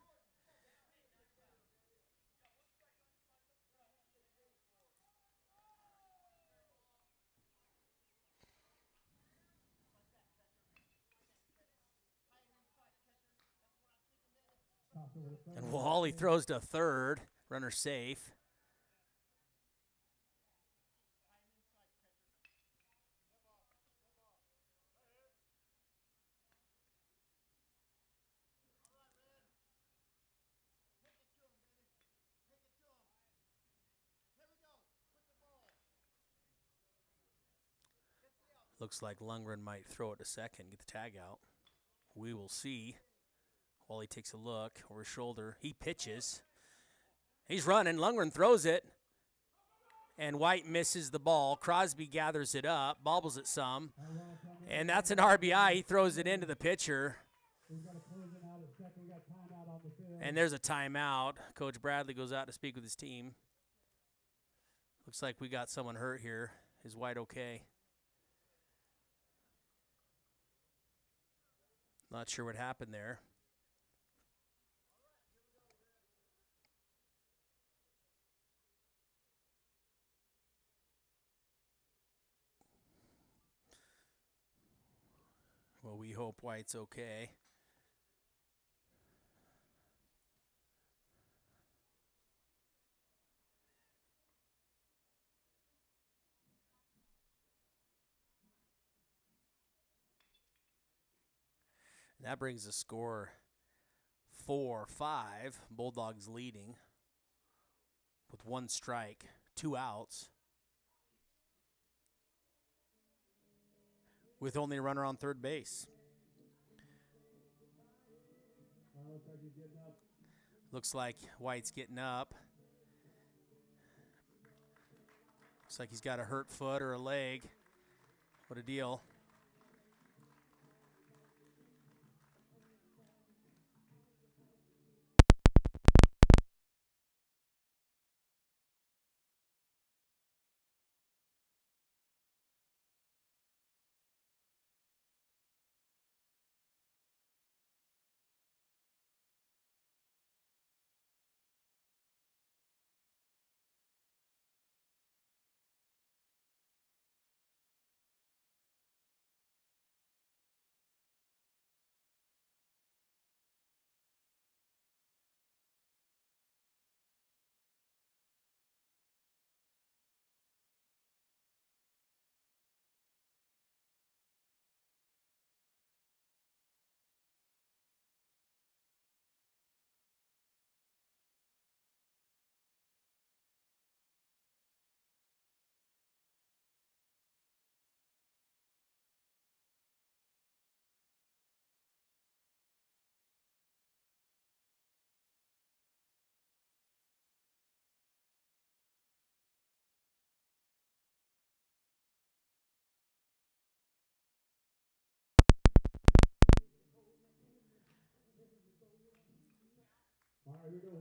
And Wally throws to third. Runner safe. Looks like Lundgren might throw it to second, get the tag out. We will see. Wally takes a look over his shoulder. He pitches. He's running. Lundgren throws it. And White misses the ball. Crosby gathers it up, bobbles it some. And that's an RBI. He throws it into the pitcher. And there's a timeout. Coach Bradley goes out to speak with his team. Looks like we got someone hurt here. Is White okay? Not sure what happened there. Well, we hope White's okay. And that brings the score 4-5. Bulldogs leading with 1 strike, 2 outs. With only a runner on third base. Looks like White's getting up. Looks like he's got a hurt foot or a leg. What a deal.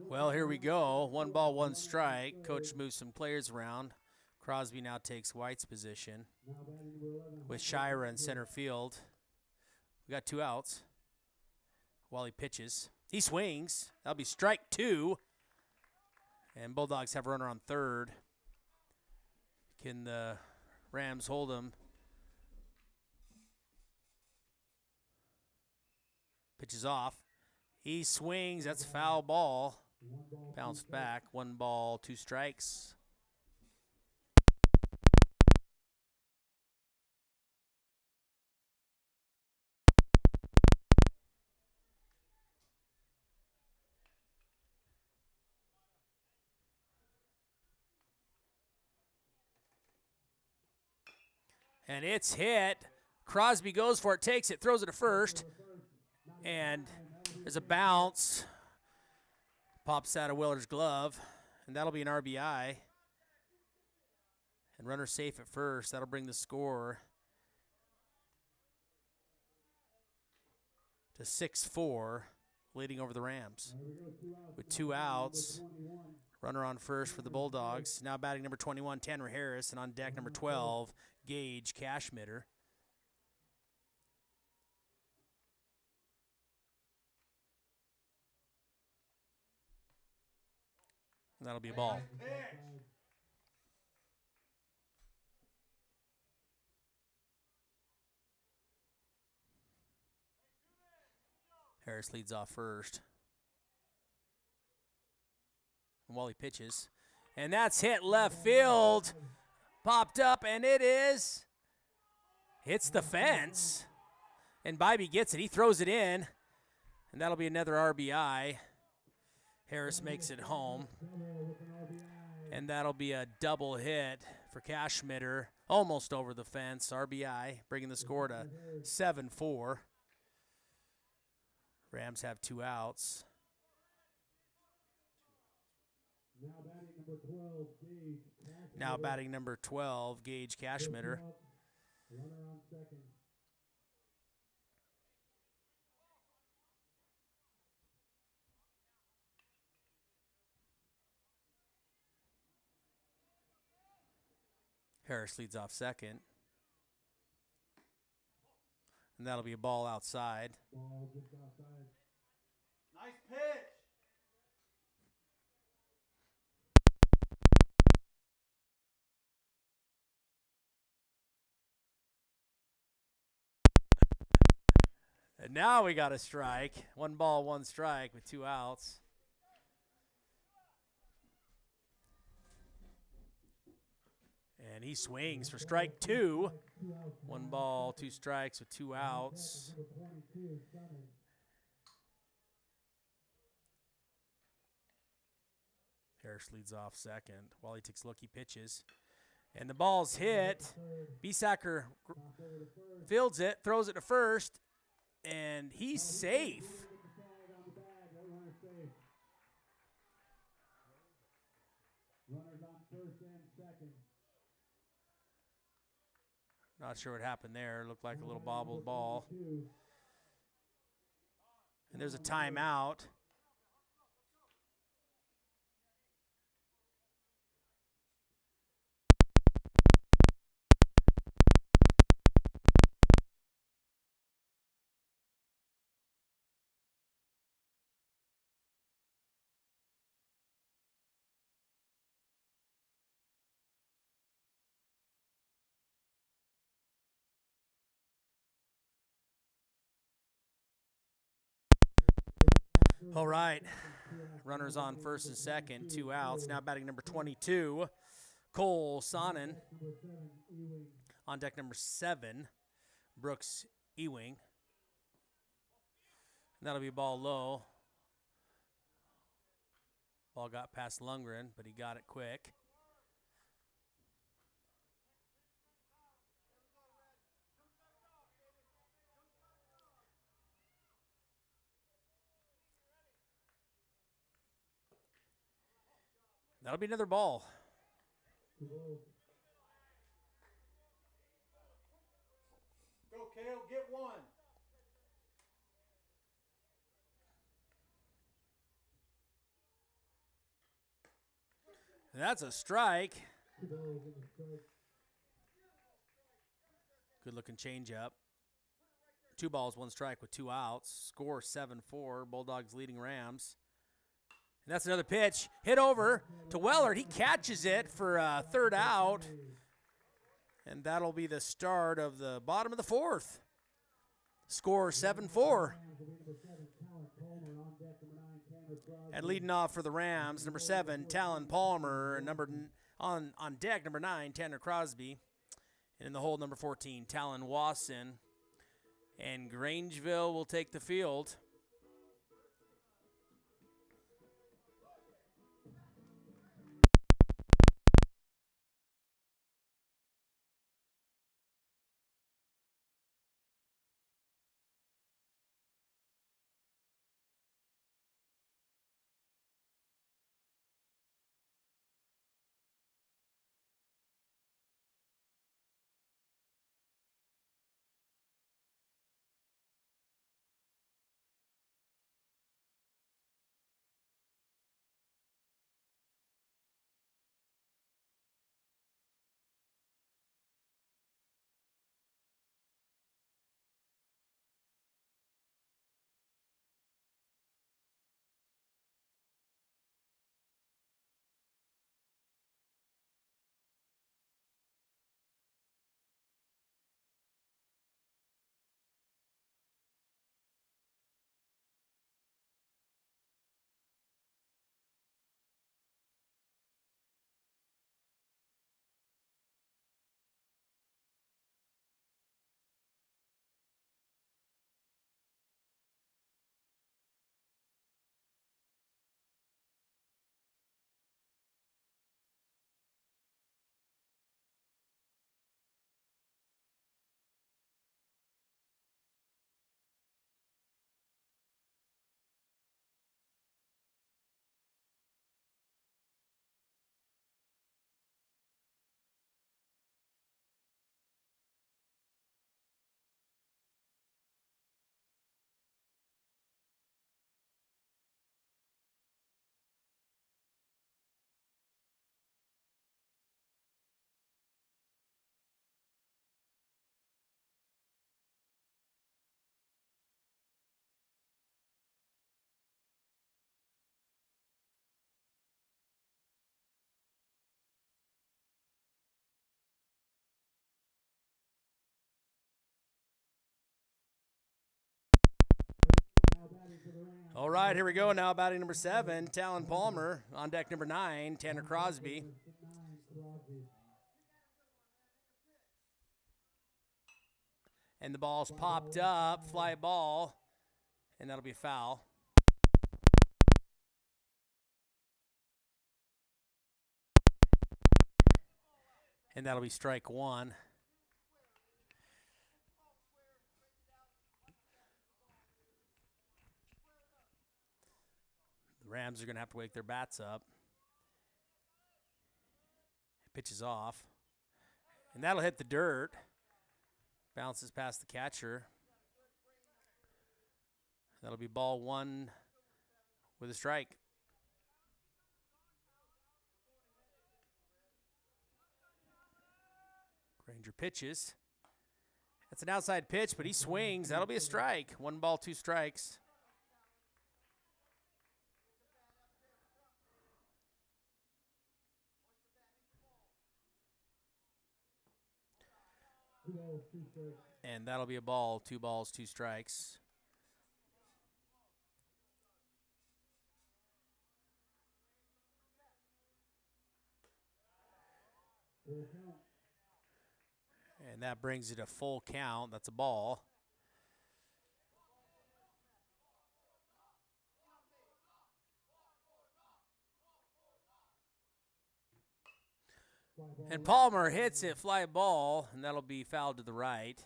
Well, here we go. 1 ball, 1 strike. Coach moves some players around. Crosby now takes White's position with Shira in center field. We got 2 outs while he pitches. He swings. That'll be strike 2. And Bulldogs have a runner on third. Can the Rams hold him? Pitches off. He swings. That's foul ball. Bounced back. 1 ball, 2 strikes. And it's hit. Crosby goes for it, takes it, throws it to first. And there's a bounce. Pops out of Willer's glove. And that'll be an RBI. And runner safe at first. That'll bring the score to 6-4, leading over the Rams. With 2 outs, runner on first for the Bulldogs. Now batting number 21, Tanner Harris, and on deck number 12, Gage Cashmitter. And that'll be a ball. Nice pitch. Harris leads off first. And Wally pitches. And that's hit left field. Popped up, and it is. Hits the fence. And Bybee gets it. He throws it in. And that'll be another RBI. Harris makes it home. And that'll be a double hit for Cashmitter. Almost over the fence. RBI, bringing the score to 7-4. Rams have 2 outs. Now batting number 12, Gage Cashmitter. Harris leads off second. And that'll be a ball outside. Nice pitch. And now we got a strike. 1 ball, 1 strike with 2 outs. And he swings for strike 2. 1 ball, 2 strikes with 2 outs. Harris leads off second. While he takes a look, he pitches. And the ball's hit. Biesacker fields it, throws it to first, and he's safe. Not sure what happened there. Looked like a little bobbled ball. And there's a timeout. All right. Runners on first and second, 2 outs. Now batting number 22, Cole Sonnen. On deck number 7, Brooks Ewing. And that'll be a ball low. Ball got past Lundgren, but he got it quick. That'll be another ball. Go, Kale, get 1. That's a strike. Good looking changeup. 2 balls, 1 strike with 2 outs. Score 7-4. Bulldogs leading Rams. And that's another pitch. Hit over to Wellard. He catches it for a 3rd out. And that'll be the start of the bottom of the 4th. Score 7-4. And leading off for the Rams, number 7, Talon Palmer. And on deck, number 9, Tanner Crosby. And in the hole, number 14, Talon Wasson. And Grangeville will take the field. All right, here we go. Now batting number 7, Talon Palmer. On deck number 9, Tanner Crosby. And the ball's popped up, fly ball, and that'll be a foul. And that'll be strike 1. The Rams are going to have to wake their bats up. Pitches off. And that'll hit the dirt. Bounces past the catcher. That'll be ball 1 with a strike. Granger pitches. That's an outside pitch, but he swings. That'll be a strike. 1 ball, 2 strikes. And that'll be a ball, 2 balls, 2 strikes. And that brings it a full count. That's a ball. And Palmer hits it, fly ball, and that'll be fouled to the right.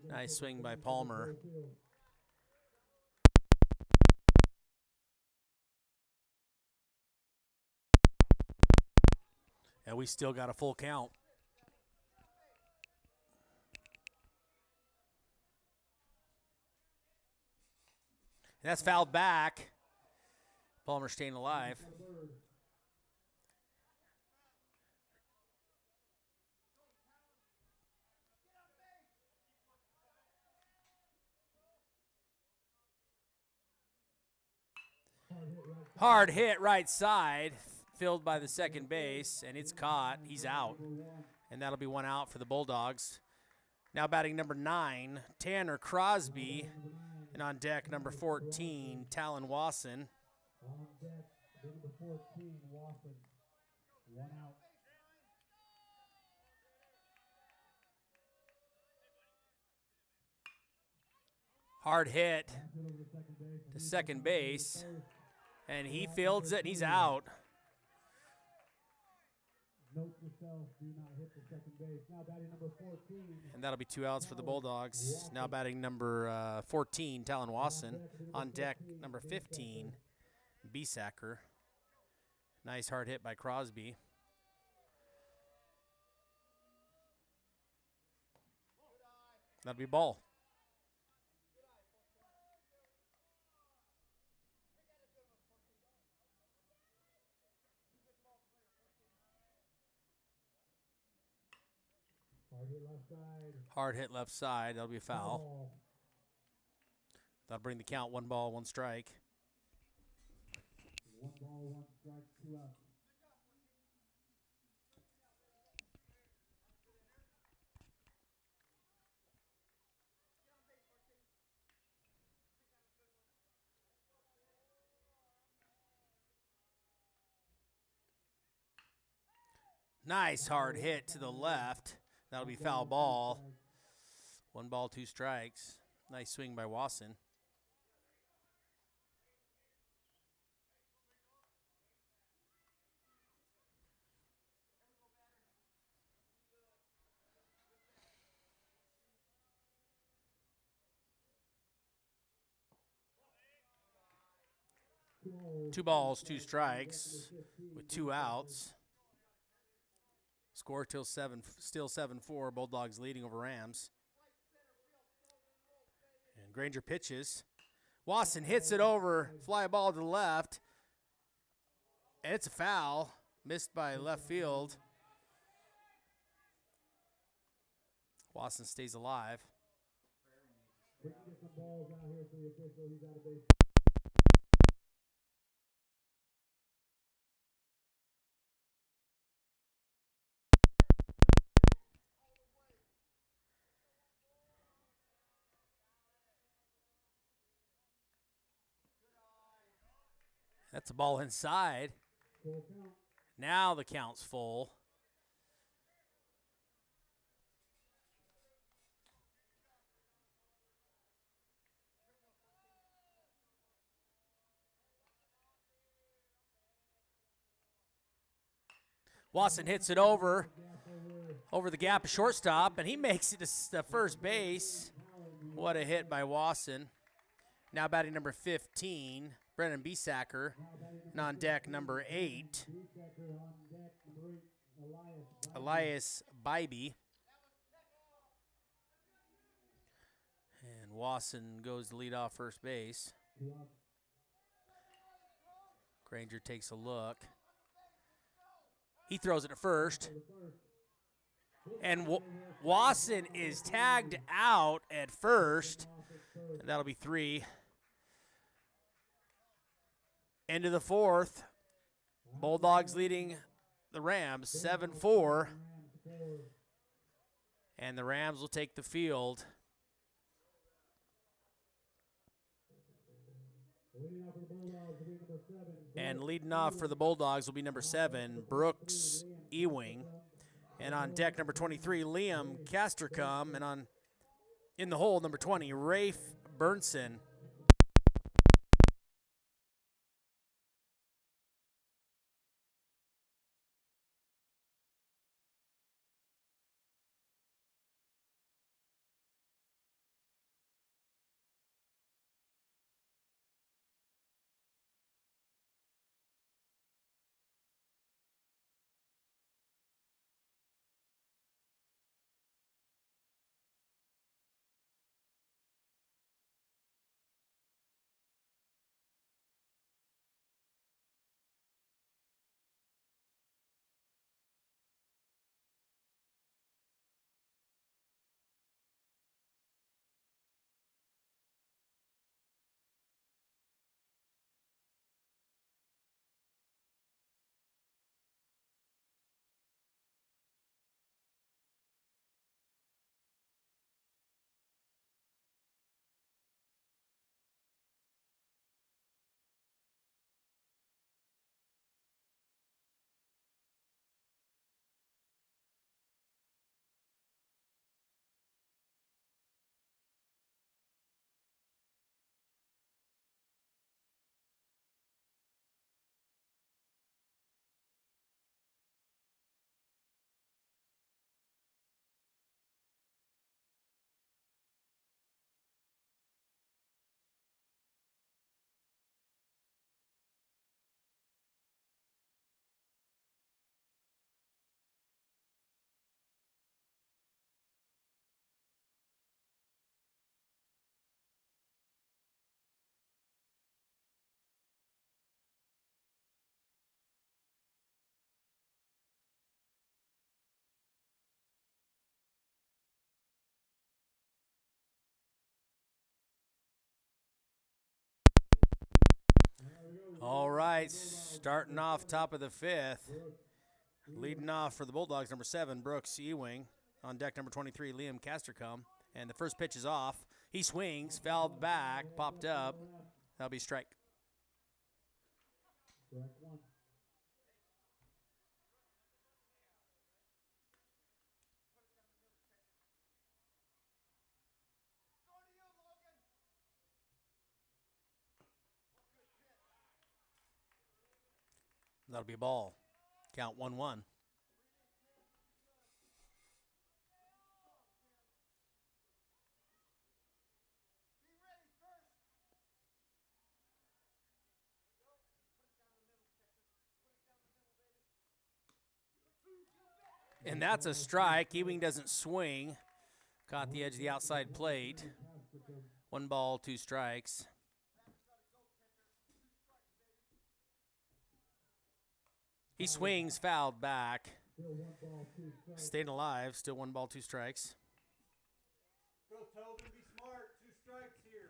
Nice swing by Palmer. And we still got a full count. And that's fouled back. Palmer staying alive. Hard hit right side, filled by the second base, and it's caught. He's out. And that'll be 1 out for the Bulldogs. Now batting number 9, Tanner Crosby. And on deck, number 14, Talon Wasson. On deck, number 14, Wasson. 1 out. Hard hit to second base. And he fields it, and he's out. Note yourself, do not hit the second base. Now batting number 14. And that'll be 2 outs for the Bulldogs. Now batting number 14, Talon Wasson. On deck, number 15, Besacker. Nice hard hit by Crosby. That'll be ball. Hard hit left side. That'll be a foul. That'll bring the count 1 ball, 1 strike. 1 ball, 1 strike, 2 outs. Nice hard hit to the left. That'll be foul ball. 1 ball, 2 strikes. Nice swing by Wasson. Two balls, 2 strikes with 2 outs. Score till still 7-4. Bulldogs leading over Rams. And Granger pitches. Wasson hits it over. Fly ball to the left. And it's a foul. Missed by left field. Wasson stays alive. We can get some balls out here for the official. He's out of base. That's a ball inside. Full count. Now the count's full. Wasson hits it over the gap of shortstop, and he makes it to first base. What a hit by Wasson. Now batting number 15, Brennan Biesacker. And on deck, number 8, Elias Bybee. And Wasson goes to lead off first base. Granger takes a look. He throws it to first. And Wasson is tagged out at first. And that'll be 3. Into the 4th. Bulldogs leading the Rams 7-4. And the Rams will take the field. And leading off for the Bulldogs will be number 7, Brooks Ewing. And on deck, number 23, Liam Castercom. And in the hole, number 20, Rafe Burnson. All right, starting off top of the 5th. Leading off for the Bulldogs, number 7, Brooks Ewing. On deck, number 23, Liam Castercom. And the first pitch is off. He swings, fouled back, popped up. That'll be strike. Strike 1. That'll be a ball. Count 1-1. And that's a strike. Ewing doesn't swing. Caught the edge of the outside plate. 1 ball, 2 strikes. He swings, fouled back. Staying alive, still 1 ball, 2 strikes. Go, Tobin, be smart. 2 strikes here.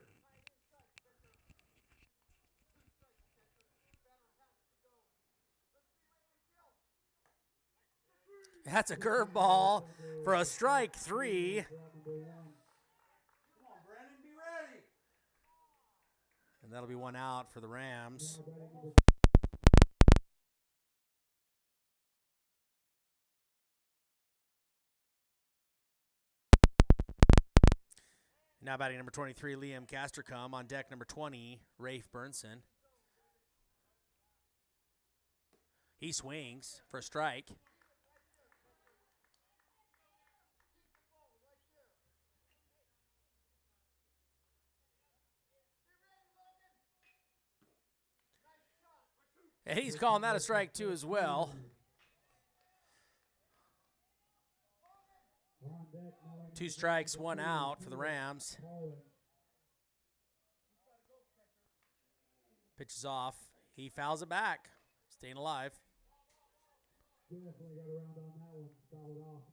That's a curveball for a strike 3. Come on, Brandon, be ready. And that'll be 1 out for the Rams. Now batting number 23, Liam Castercom. On deck, number 20, Rafe Burnson. He swings for a strike. And he's calling that a strike too as well. On deck, now 2 strikes, 1 out for the Rams. Pollard. Pitches off. He fouls it back. Staying alive. Definitely got around on that one. Fouled it off.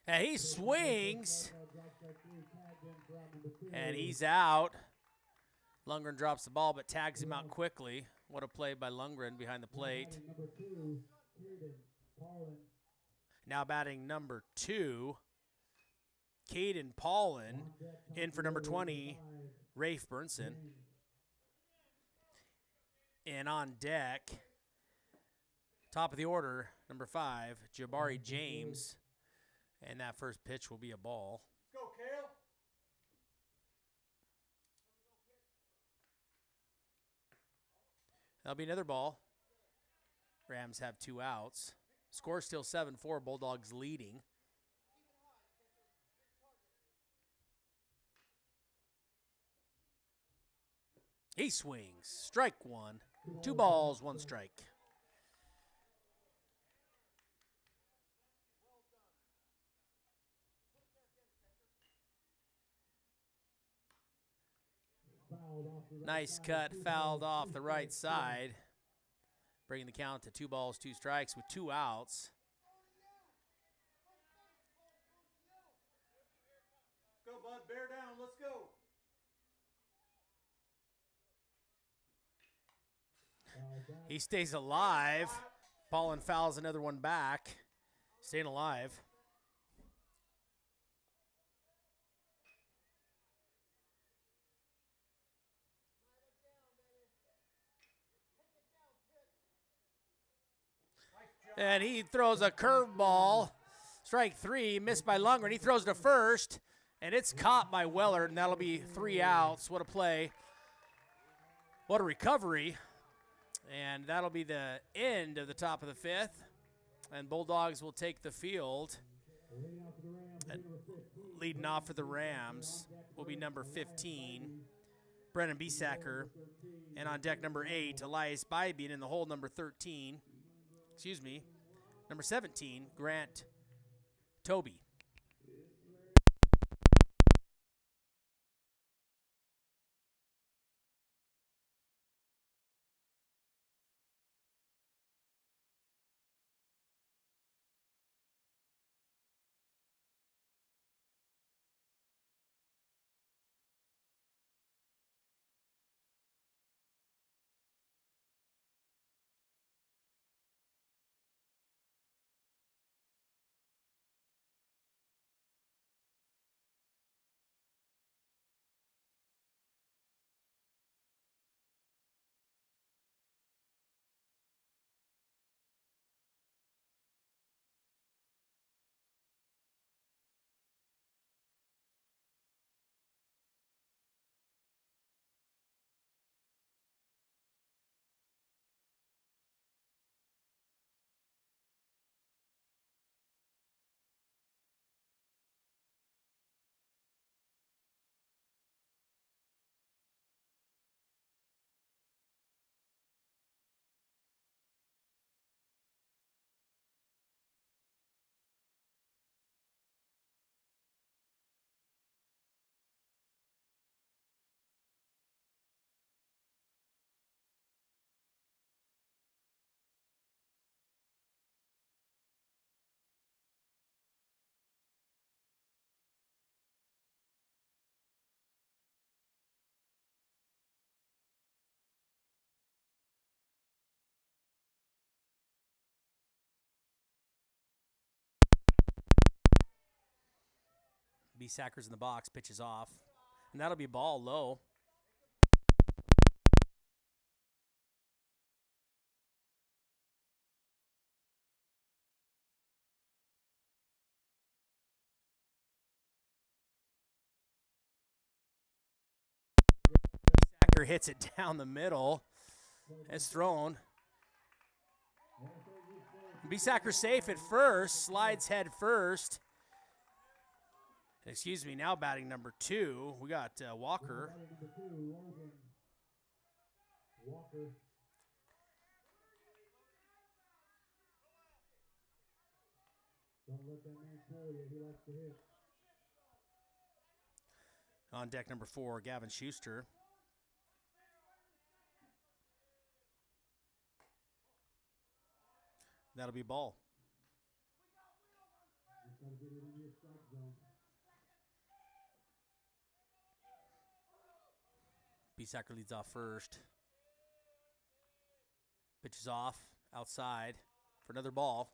And he swings. Drop strike 3, tagged in for out number 2. And he's out. Lundgren drops the ball but tags him out quickly. What a play by Lundgren behind the plate. Number 2, Caden Paulin. Now batting number 2, Caden Paulin. In for number 20, Rafe Burnson. And on deck, top of the order, number 5, Jabari James. And that first pitch will be a ball. Let's go, Kale. That'll be another ball. Rams have 2 outs. Score still 7-4, Bulldogs leading. He swings. Strike 1. 2 balls, 1 strike. Nice cut, fouled off the right side. Bringing the count to 2 balls, 2 strikes with 2 outs. Let's go, bud. Bear down. Let's go. He stays alive. Paulin fouls another one back. Staying alive. And he throws a curveball. Strike 3, missed by Lundgren. He throws to first, and it's caught by Weller, and that'll be 3 outs. What a play. What a recovery. And that'll be the end of the top of the 5th. And Bulldogs will take the field. And leading off for the Rams will be number 15, Brennan Biesacker. And on deck, number 8, Elias Bybee. And in the hole, number 17, Grant Toby. B-Sacker's in the box, pitches off. And that'll be ball low. B-Sacker hits it down the middle. It's thrown. B-Sacker safe at first, slides head first. Excuse me, now batting number 2. We got Walker. Walker. Don't let that man fool you. He likes to hit. On deck number 4, Gavin Schuster. That'll be ball. Just gotta get it in your strike zone. B-Sacker leads off first. Pitches off outside for another ball.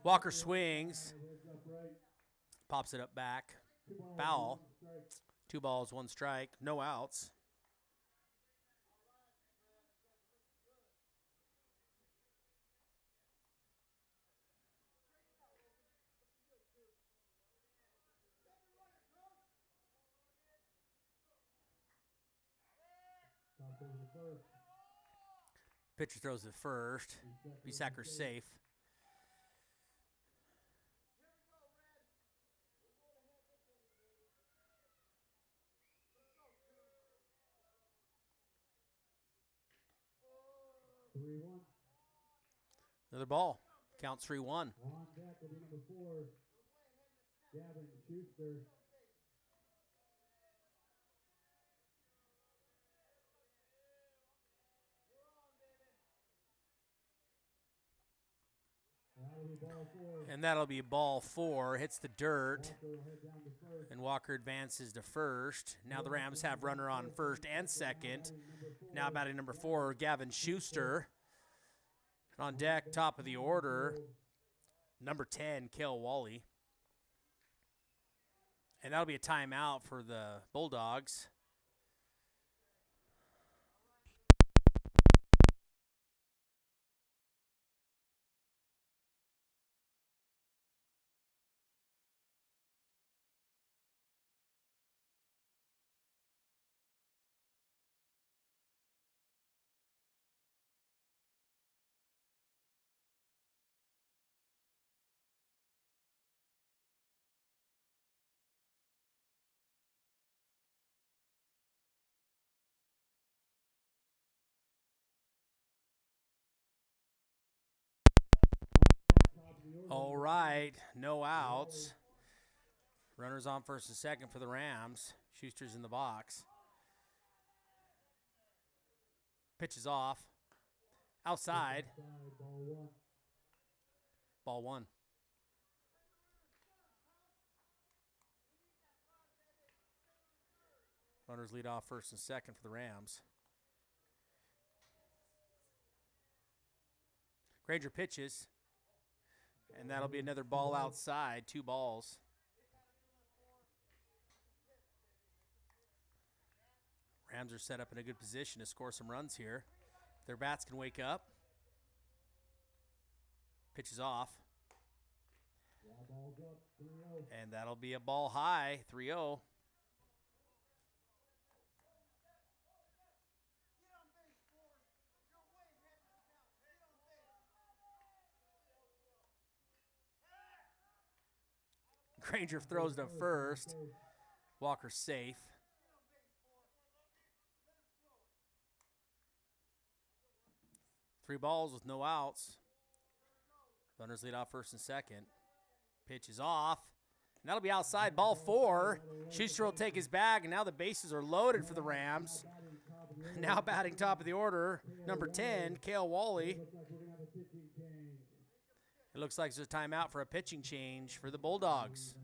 Walker swings, pops it up back, foul. 2 balls, 1 strike, no outs. Pitcher throws it first. B-Sacker's safe. Another ball. Counts 3-1. On deck will be number 4, Gavin Schuster. And that'll be ball 4. Hits the dirt. And Walker advances to first. Now the Rams have runner on first and second. Now batting number 4, Gavin Schuster. On deck, top of the order, number 10, Cale Wally. And that'll be a timeout for the Bulldogs. All right, no outs. Runners on first and second for the Rams. Schuster's in the box. Pitches off. Outside. Ball 1. Runners lead off first and second for the Rams. Granger pitches. And that'll be another ball outside. 2 balls. Rams are set up in a good position to score some runs here. Their bats can wake up. Pitches off. And that'll be a ball high. 3-0. Granger throws to first. Walker safe. Three balls with no outs. Runners lead off first and second. Pitch is off. And that'll be outside. Ball 4. Schuster will take his bag, and now the bases are loaded for the Rams. Now batting top of the order, number 10, Cale Wally. It looks like there's a timeout for a pitching change for the Bulldogs.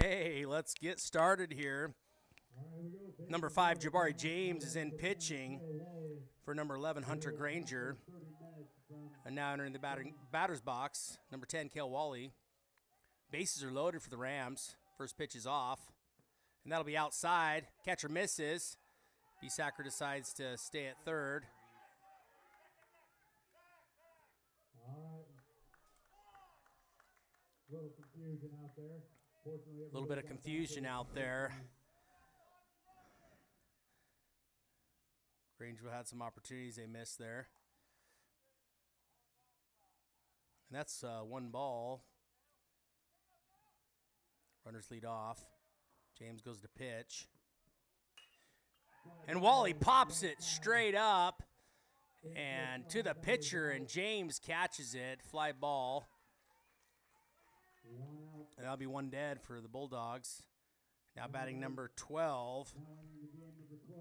Okay, let's get started here. Number 5, Jabari James is in pitching for number 11, Hunter Granger. And now entering the batter's box, number 10, Kale Wally. Bases are loaded for the Rams. First pitch is off, and that'll be outside. Catcher misses. Besacker decides to stay at third. A little confusion out there. A little bit of confusion out there. Grangeville had some opportunities they missed there. And that's 1 ball. Runners lead off. James goes to pitch. And Wally pops it straight up and to the pitcher, and James catches it. Fly ball. And that'll be 1 dead for the Bulldogs. Now batting number 12.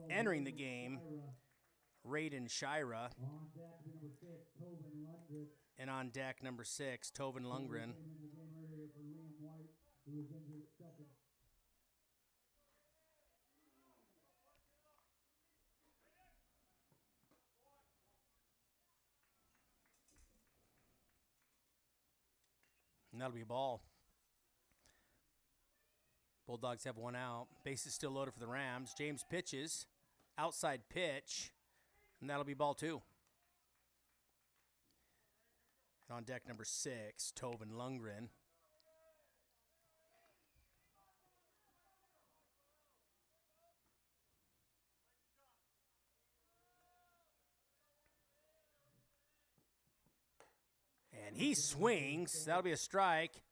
Entering the game, Raiden Shira. And on deck, number 6, Tovin Lundgren. And that'll be a ball. Bulldogs have 1 out. Bases still loaded for the Rams. James pitches. Outside pitch. And that'll be ball 2. And on deck, number 6, Tovin Lundgren. And he swings. That'll be a strike.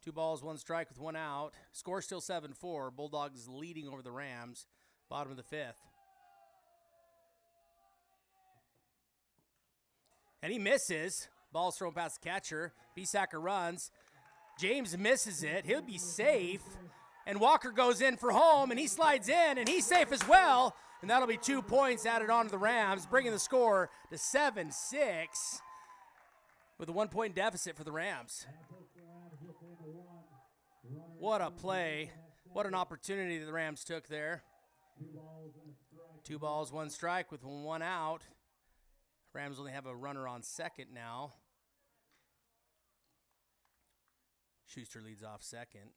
2 balls, 1 strike with 1 out. Score still 7-4. Bulldogs leading over the Rams. Bottom of the 5th. And he misses. Ball's thrown past the catcher. Besacker runs. James misses it. He'll be safe. And Walker goes in for home, and he slides in, and he's safe as well. And that'll be 2 points added on to the Rams, bringing the score to 7-6. With a 1-point deficit for the Rams. What a play. What an opportunity the Rams took there. 2 balls, 1 strike with 1 out. Rams only have a runner on second now. Schuster leads off second.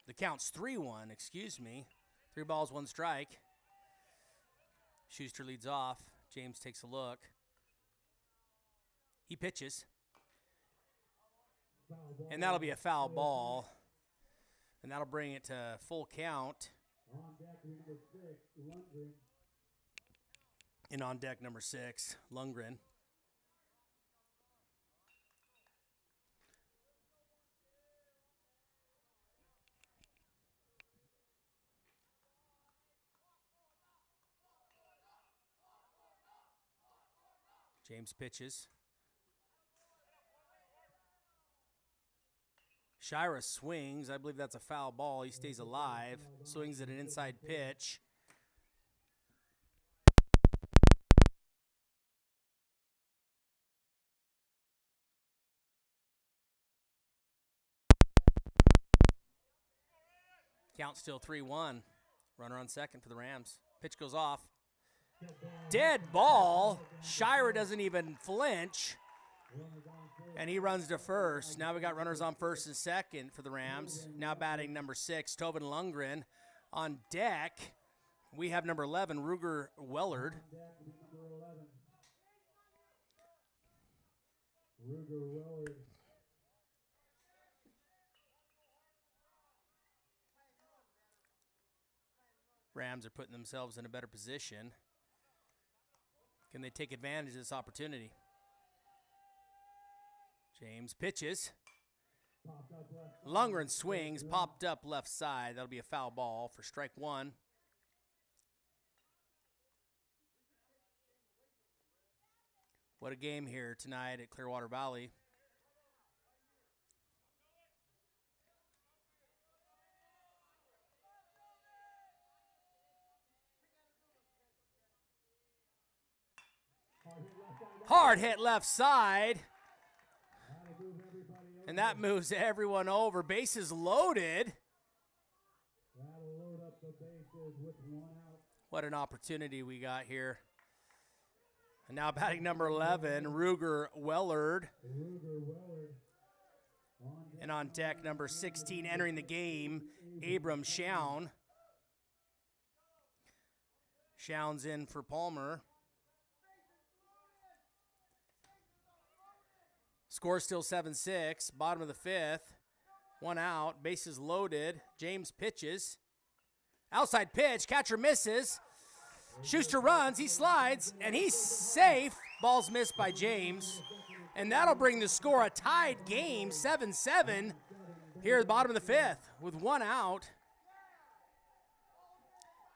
The count's 3-1, excuse me. 3 balls, 1 strike. Schuster leads off. James takes a look. He pitches. And that'll be a foul ball. And that'll bring it to full count. And on deck, number 6, Lundgren. James pitches. Shira swings. I believe that's a foul ball. He stays alive. Swings at an inside pitch. Count still 3-1. Runner on second for the Rams. Pitch goes off. Dead ball. Shira doesn't even flinch. And he runs to first. Now we got runners on first and second for the Rams. Now batting number 6, Tovin Lundgren. On deck, we have number 11, Ruger Wellard. Rams are putting themselves in a better position. Can they take advantage of this opportunity? James pitches. Lundgren swings, popped up left side. That'll be a foul ball for strike 1. What a game here tonight at Clearwater Valley. Hard hit left side. And that moves everyone over. Bases loaded. That'll load up the bases with 1 out. What an opportunity we got here. And now batting number 11, Ruger Wellard. And on deck, number 16, entering the game, Abram Schown. Schown's in for Palmer. Score still 7-6, bottom of the 5th. 1 out, bases loaded. James pitches. Outside pitch, catcher misses. Schuster runs, he slides, and he's safe. Ball's missed by James. And that'll bring the score a tied game, 7-7, here at the bottom of the 5th with 1 out.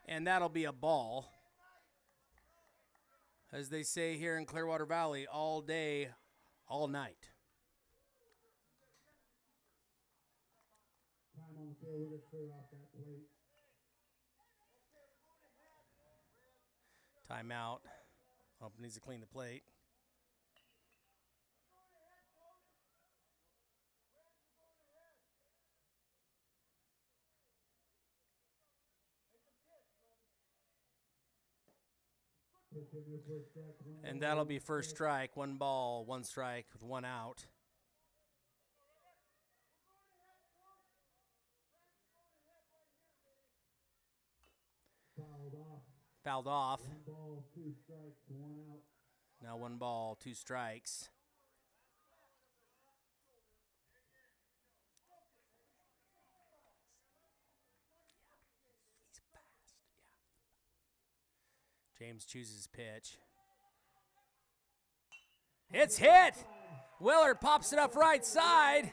And that'll be a ball. As they say here in Clearwater Valley, all day, all night. Time on the field, we're going to clear off that plate. Timeout. Ump needs to clean the plate. And that'll be first strike. 1 ball, 1 strike with 1 out. Fouled off. 1 ball, 2 strikes, 1 out. Now 1 ball, 2 strikes. He's fast, yeah. James chooses pitch. It's hit! Willard pops it up right side.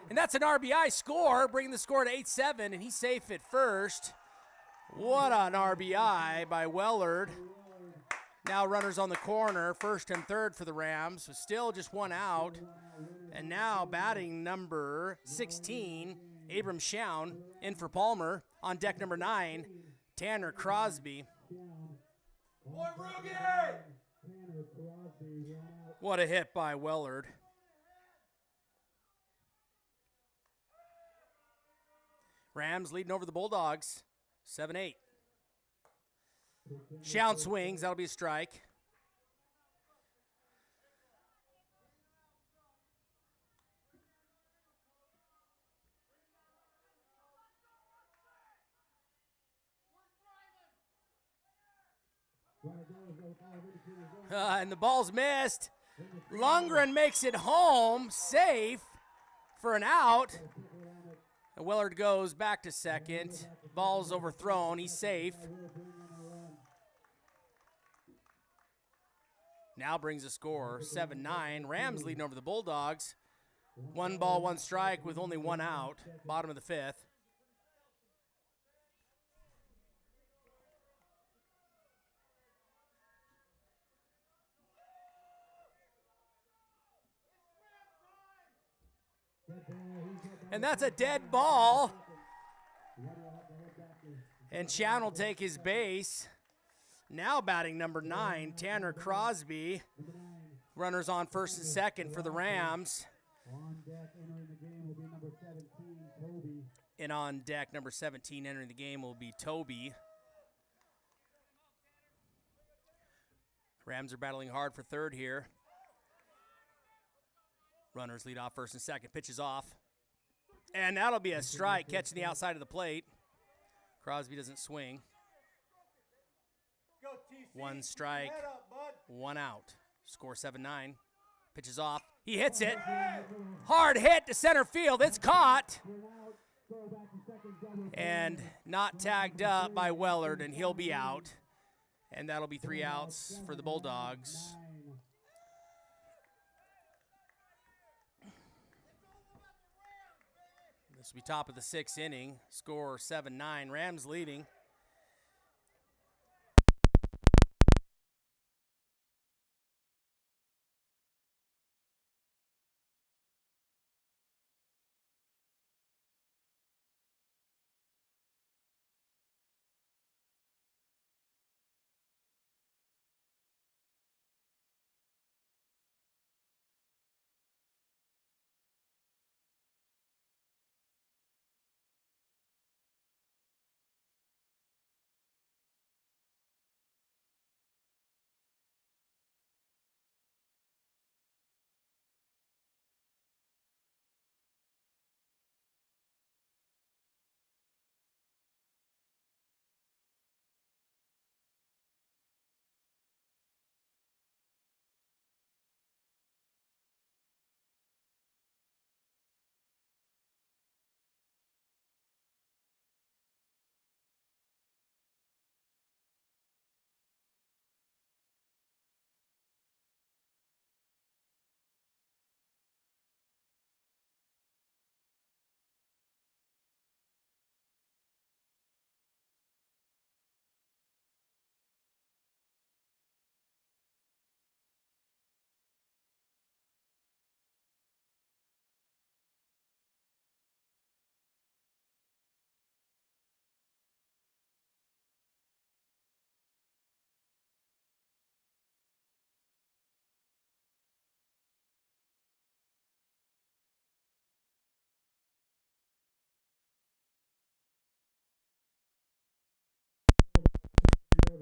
And that's an RBI score, bringing the score to 8-7, and he's safe at first. What an RBI by Wellard. Now runners on the corner, first and third for the Rams. Still just 1 out. And now batting number 16, Abram Schown, in for Palmer. On deck number 9, Tanner Crosby. Boy, Ruger! What a hit by Wellard. Rams leading over the Bulldogs, 7-8. Schown swings, that'll be a strike. And the ball's missed. Lundgren makes it home, safe for an out. And Willard goes back to second. Ball's overthrown, he's safe. Now brings a score, 7-9. Rams leading over the Bulldogs. 1 ball, 1 strike with only 1 out. Bottom of the 5th. And that's a dead ball. And Schown will take his base. Now batting number 9, Tanner Crosby. Runners on first and second for the Rams. And on deck, number 17 entering the game will be Toby. Rams are battling hard for third here. Runners lead off first and second. Pitches off. And that'll be a strike, catching the outside of the plate. Crosby doesn't swing. Go, TC. 1 strike, Head up, bud. 1 out. Score 7-9. Pitches off. He hits it. Hard hit to center field. It's caught. And not tagged up by Wellard, and he'll be out. And that'll be 3 outs for the Bulldogs. This will be top of the 6th inning. Score 7-9. Rams leading.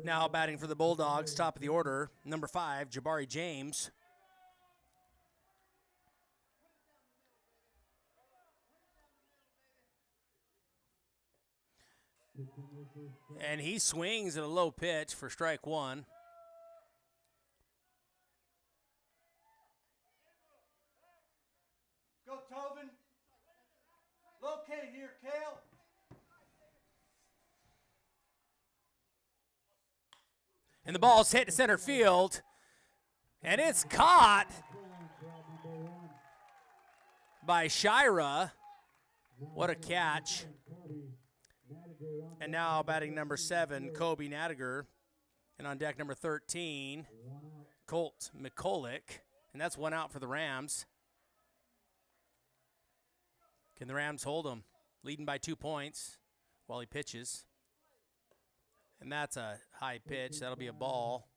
Now batting for the Bulldogs, top of the order, number 5, Jabari James. And he swings at a low pitch for strike 1. Go, Tobin. Locate here, Kale. And the ball's hit to center field. And it's caught by Shira. What a catch. And now batting number 7, Kobe Nadiger. And on deck number 13, Colt McCulloch. And that's 1 out for the Rams. Can the Rams hold him? Leading by 2 points while he pitches. And that's a high pitch. That'll be a ball.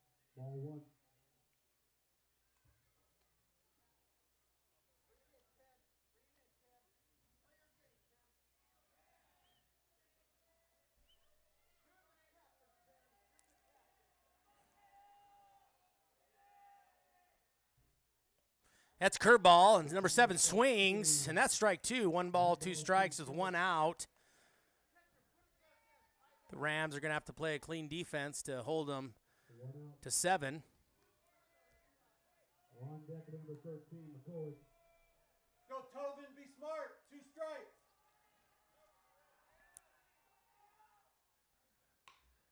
That's curveball, and number 7 swings, and that's strike 2. 1 ball, 2 strikes with 1 out. The Rams are going to have to play a clean defense to hold them to 7. On deck number 13, McCoy. Go, Tobin. Be smart. 2 strikes.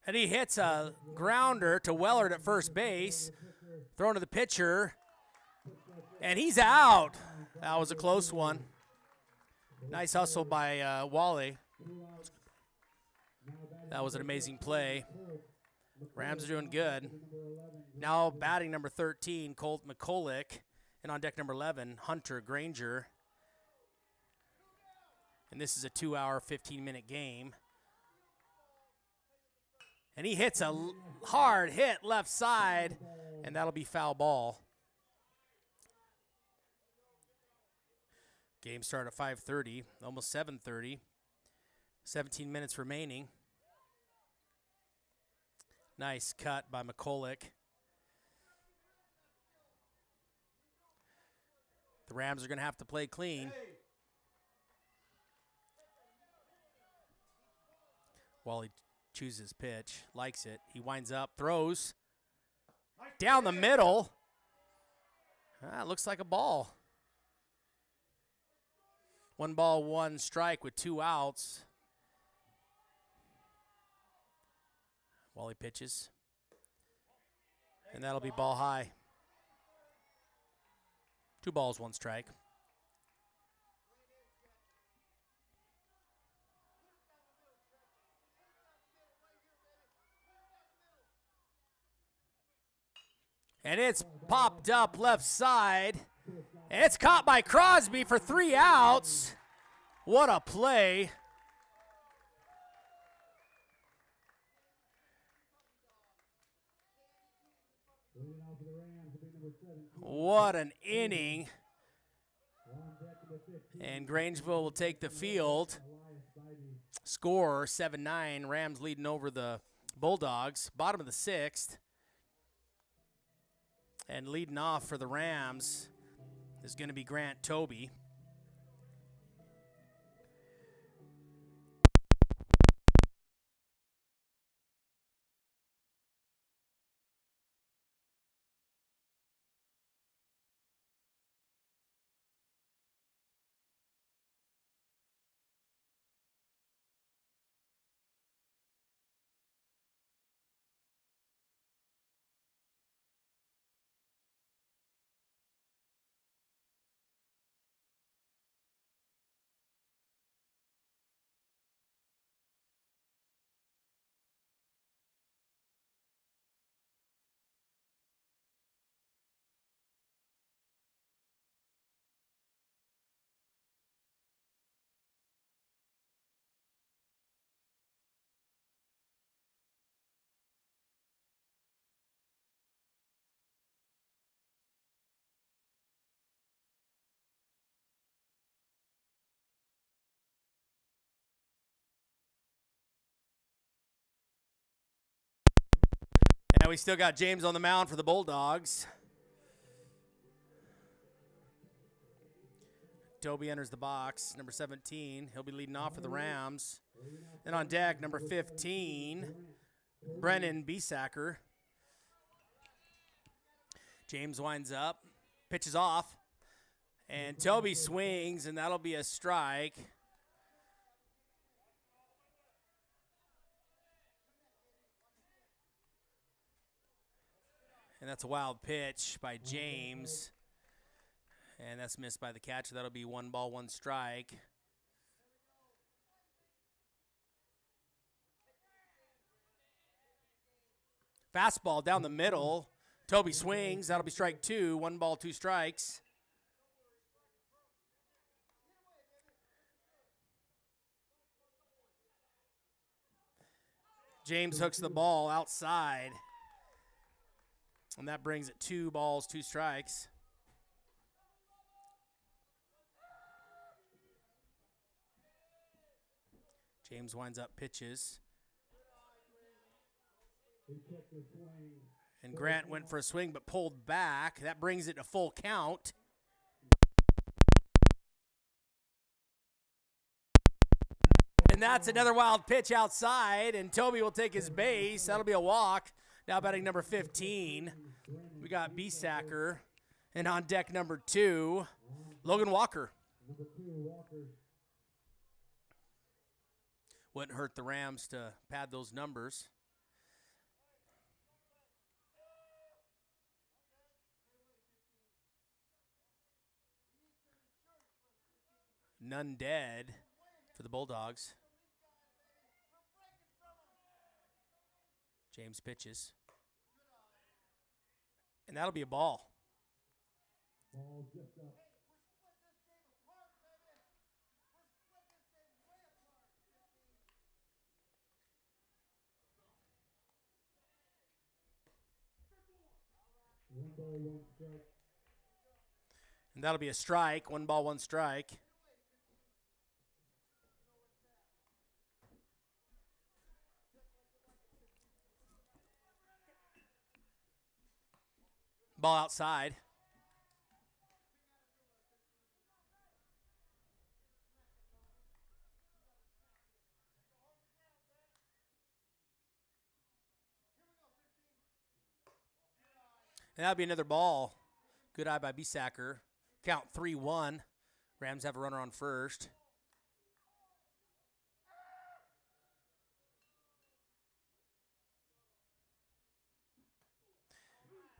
And he hits a grounder to Wellard at first base, thrown to the pitcher, and he's out. That was a close one. Nice hustle by Wally. That was an amazing play. Rams are doing good. Now batting number 13, Colt McCulloch. And on deck number 11, Hunter Granger. And this is a 2-hour, 15-minute game. And he hits a hard hit left side, and that'll be foul ball. Game start at 5:30, almost 7:30. 17 minutes remaining. Nice cut by McCulloch. The Rams are going to have to play clean. While he chooses pitch, likes it. He winds up, throws down the middle. Looks like a ball. 1 ball, 1 strike with 2 outs. While he pitches. And that'll be ball high. 2 balls, 1 strike. And it's popped up left side. And it's caught by Crosby for 3 outs. What a play. What an inning. And Grangeville will take the field. Score 7-9. Rams leading over the Bulldogs. Bottom of the 6th. And leading off for the Rams is going to be Grant Toby. And we still got James on the mound for the Bulldogs. Toby enters the box, number 17. He'll be leading off for the Rams. Then on deck, number 15, Brennan Biesacker. James winds up, pitches off, and Toby swings, and that'll be a strike. And that's a wild pitch by James. And that's missed by the catcher. That'll be 1 ball, 1 strike. Fastball down the middle. Toby swings. That'll be strike 2. 1 ball, 2 strikes. James hooks the ball outside. And that brings it 2 balls, 2 strikes. James winds up, pitches. And Grant went for a swing but pulled back. That brings it to full count. And that's another wild pitch outside, and Toby will take his base. That'll be a walk. Now batting number 15, we got Biesacker. And on deck number 2, Logan Walker. Wouldn't hurt the Rams to pad those numbers. None dead for the Bulldogs. James pitches. And that'll be a ball. Ball just up. One ball, 1 strike. And that'll be a strike. 1 ball, 1 strike. Ball outside. And that'll be another ball. Good eye by Biesacker. Count 3-1. Rams have a runner on first.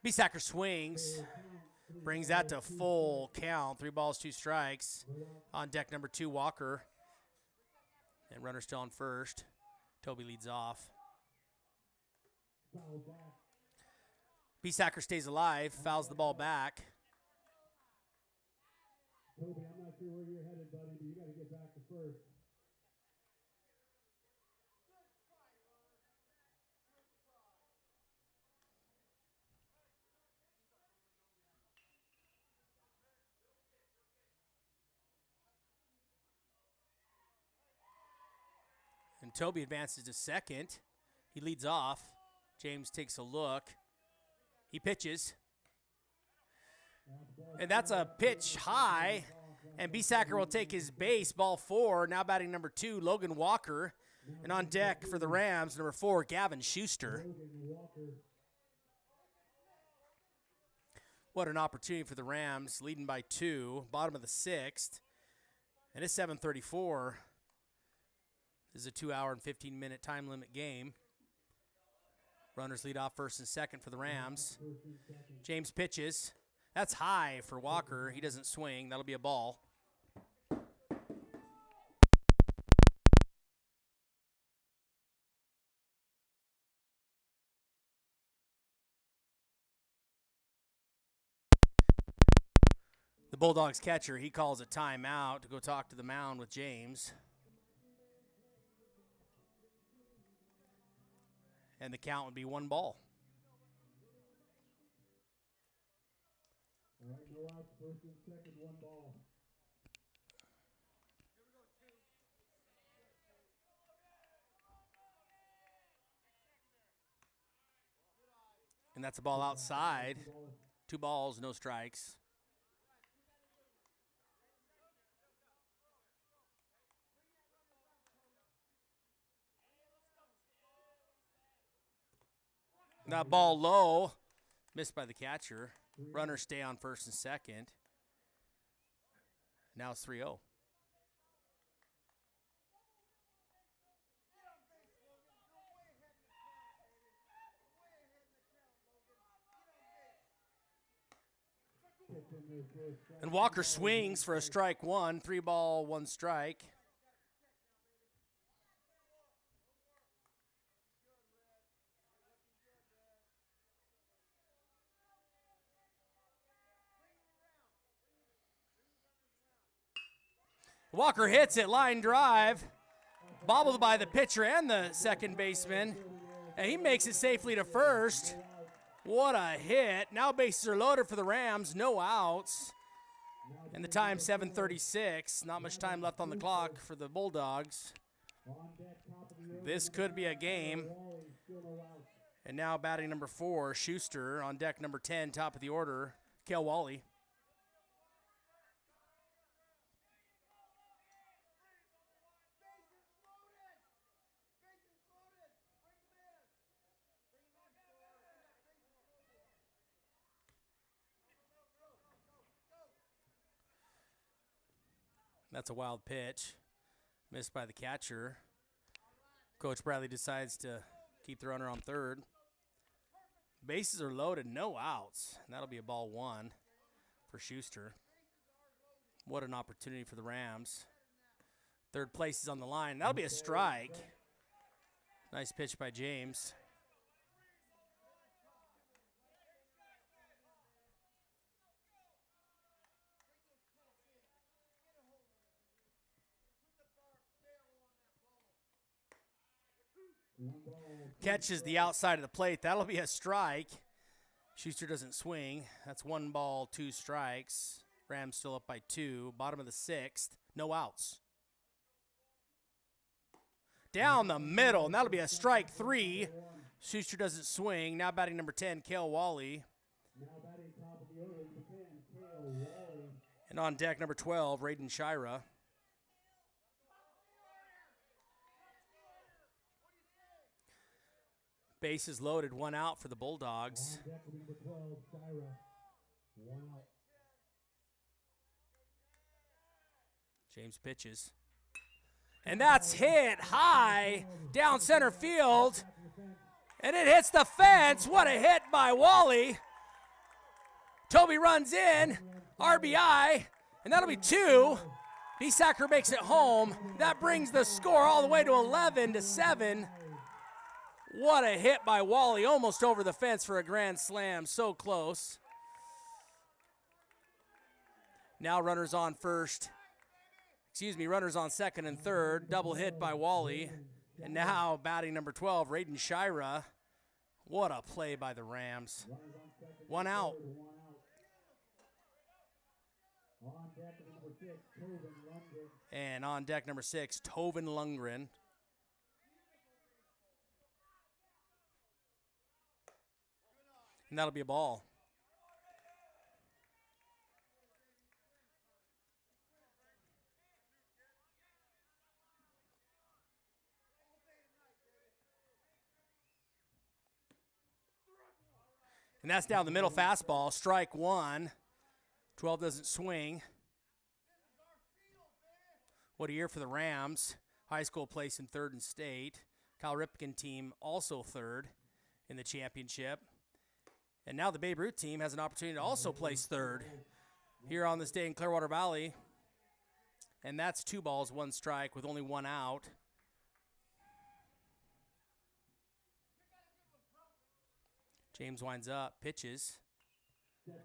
Biesacker swings. Brings that to full count. 3 balls, 2 strikes. On deck number 2, Walker. And runner still on first. Toby leads off. Biesacker stays alive, fouls the ball back. Toby, I'm not sure where you're headed, buddy, but you got to get back to first. And Toby advances to second. He leads off. James takes a look. He pitches. And that's a pitch high. And Biesacker will take his base, ball 4. Now batting number 2, Logan Walker. And on deck for the Rams, number 4, Gavin Schuster. What an opportunity for the Rams, leading by 2, bottom of the 6th. And it's 7:34. This is a 2-hour and 15-minute time limit game. Runners lead off first and second for the Rams. James pitches. That's high for Walker. He doesn't swing. That'll be a ball. The Bulldogs catcher, he calls a timeout to go talk to the mound with James. And the count would be 1 ball. All right, no outs, first and second, 1 ball. And that's a ball outside. 2 balls, no strikes. That ball low, missed by the catcher. Runners stay on first and second. Now it's 3-0. And Walker swings for a strike 1. 3 ball, 1 strike. Walker hits it, line drive, bobbled by the pitcher and the second baseman, and he makes it safely to first. What a hit. Now bases are loaded for the Rams, no outs. And the time 7:36, not much time left on the clock for the Bulldogs. This could be a game. And now batting number 4, Schuster. On deck number 10, top of the order, Cale Wally. That's a wild pitch. Missed by the catcher. Coach Bradley decides to keep the runner on third. Bases are loaded, no outs. And that'll be a ball 1 for Schuster. What an opportunity for the Rams. Third place is on the line. That'll be a strike. Nice pitch by James. Catches the outside of the plate. That'll be a strike. Schuster doesn't swing. That's 1 ball, 2 strikes. Rams still up by 2. Bottom of the 6th. No outs. Down the middle, and that'll be a strike 3. Schuster doesn't swing. Now batting number 10, Cale Wally. And on deck number 12, Raiden Shira. Bases loaded, 1 out for the Bulldogs. James pitches. And that's hit high down center field. And it hits the fence. What a hit by Wally. Toby runs in, RBI, and that'll be 2. Besacker makes it home. That brings the score all the way to 11-7. What a hit by Wally, almost over the fence for a grand slam, so close. Now runners on second and third, double hit by Wally. And now batting number 12, Raiden Shira. What a play by the Rams. 1 out. And on deck number 6, Tovin Lundgren. And that'll be a ball. And that's down the middle fastball, strike 1. 12 doesn't swing. What a year for the Rams. High school place in 3rd in state. Kyle Ripken team also 3rd in the championship. And now the Babe Ruth team has an opportunity to also place 3rd here on this day in Clearwater Valley. And that's 2 balls, 1 strike with only 1 out. James winds up, pitches.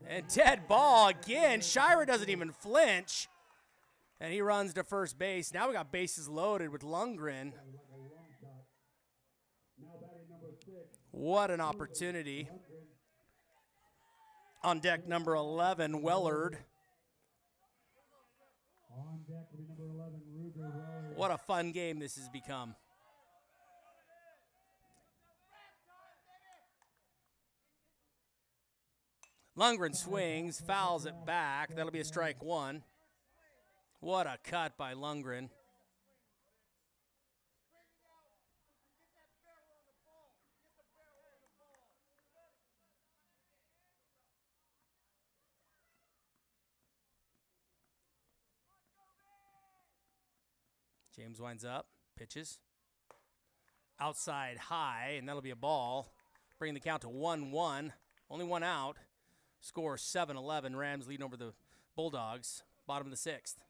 And dead ball again. Shira doesn't even flinch. And he runs to first base. Now we got bases loaded with Lundgren. What an opportunity. On deck number 11, Wellard. What a fun game this has become. Lundgren swings, fouls it back. That'll be a strike one. What a cut by Lundgren. James winds up, pitches. Outside high, and that'll be a ball. Bringing the count to 1-1. Only one out. Score 7-11. Rams leading over the Bulldogs. Bottom of the sixth.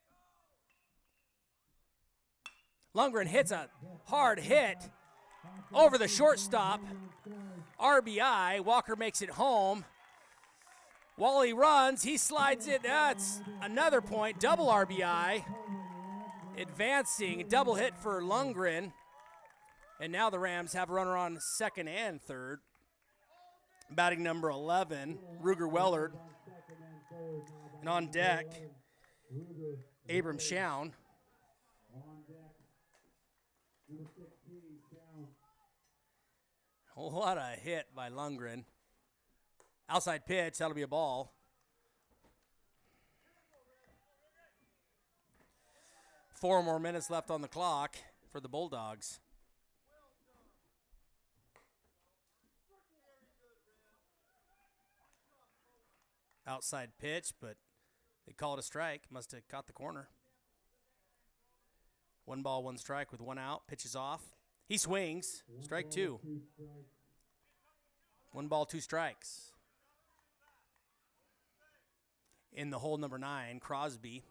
Lundgren hits a hard hit over the shortstop. RBI. Walker makes it home. Wally runs. He slides it. That's another point. Double RBI. Advancing. Double hit for Lundgren. And now the Rams have a runner on second and third. Batting number 11, Ruger Wellard. And on deck, Abram Schown. What a hit by Lundgren. Outside pitch, that'll be a ball. 4 more minutes left on the clock for the Bulldogs. Outside pitch, but they call it a strike. Must have caught the corner. 1 ball, 1 strike with 1 out. Pitches off. He swings. Strike 2. 1 ball, 2 strikes. In the hole number 9, Crosby.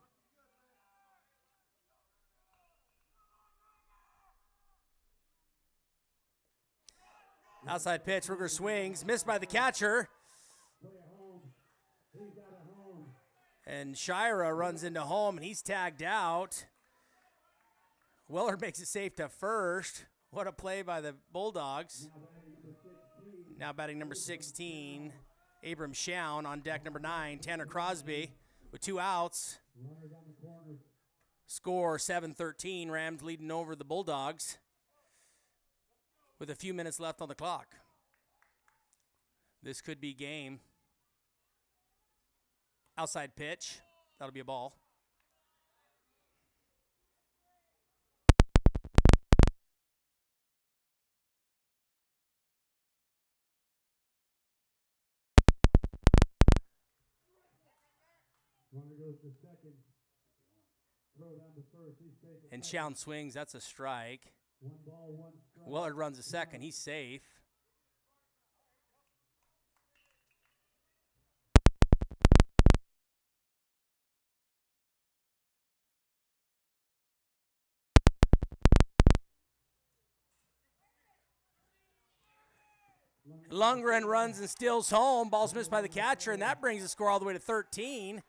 Outside pitch, Ruger swings. Missed by the catcher. And Shira runs into home, and he's tagged out. Weller makes it safe to first. What a play by the Bulldogs. Now batting number 16, Abram Schown. On deck number 9, Tanner Crosby with 2 outs. Score 7-13. Rams leading over the Bulldogs with a few minutes left on the clock. This could be game. Outside pitch. That'll be a ball. Runner goes to second. Throw down to first. He's safe. And Schown swings. That's a strike. 1 ball, 1 strike. Willard runs a second. He's safe. Lundgren runs and steals home. Ball's missed by the catcher, and that brings the score all the way to 13.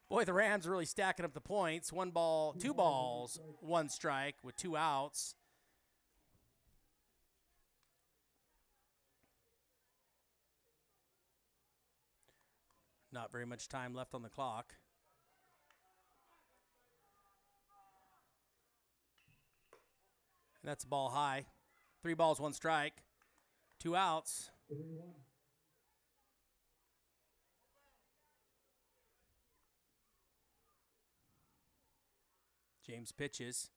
Boy, the Rams are really stacking up the points. 1 ball, 2 balls, 1 strike with 2 outs. Not very much time left on the clock. And that's a ball high. 3 balls, 1 strike. 2 outs. 3-1. James pitches.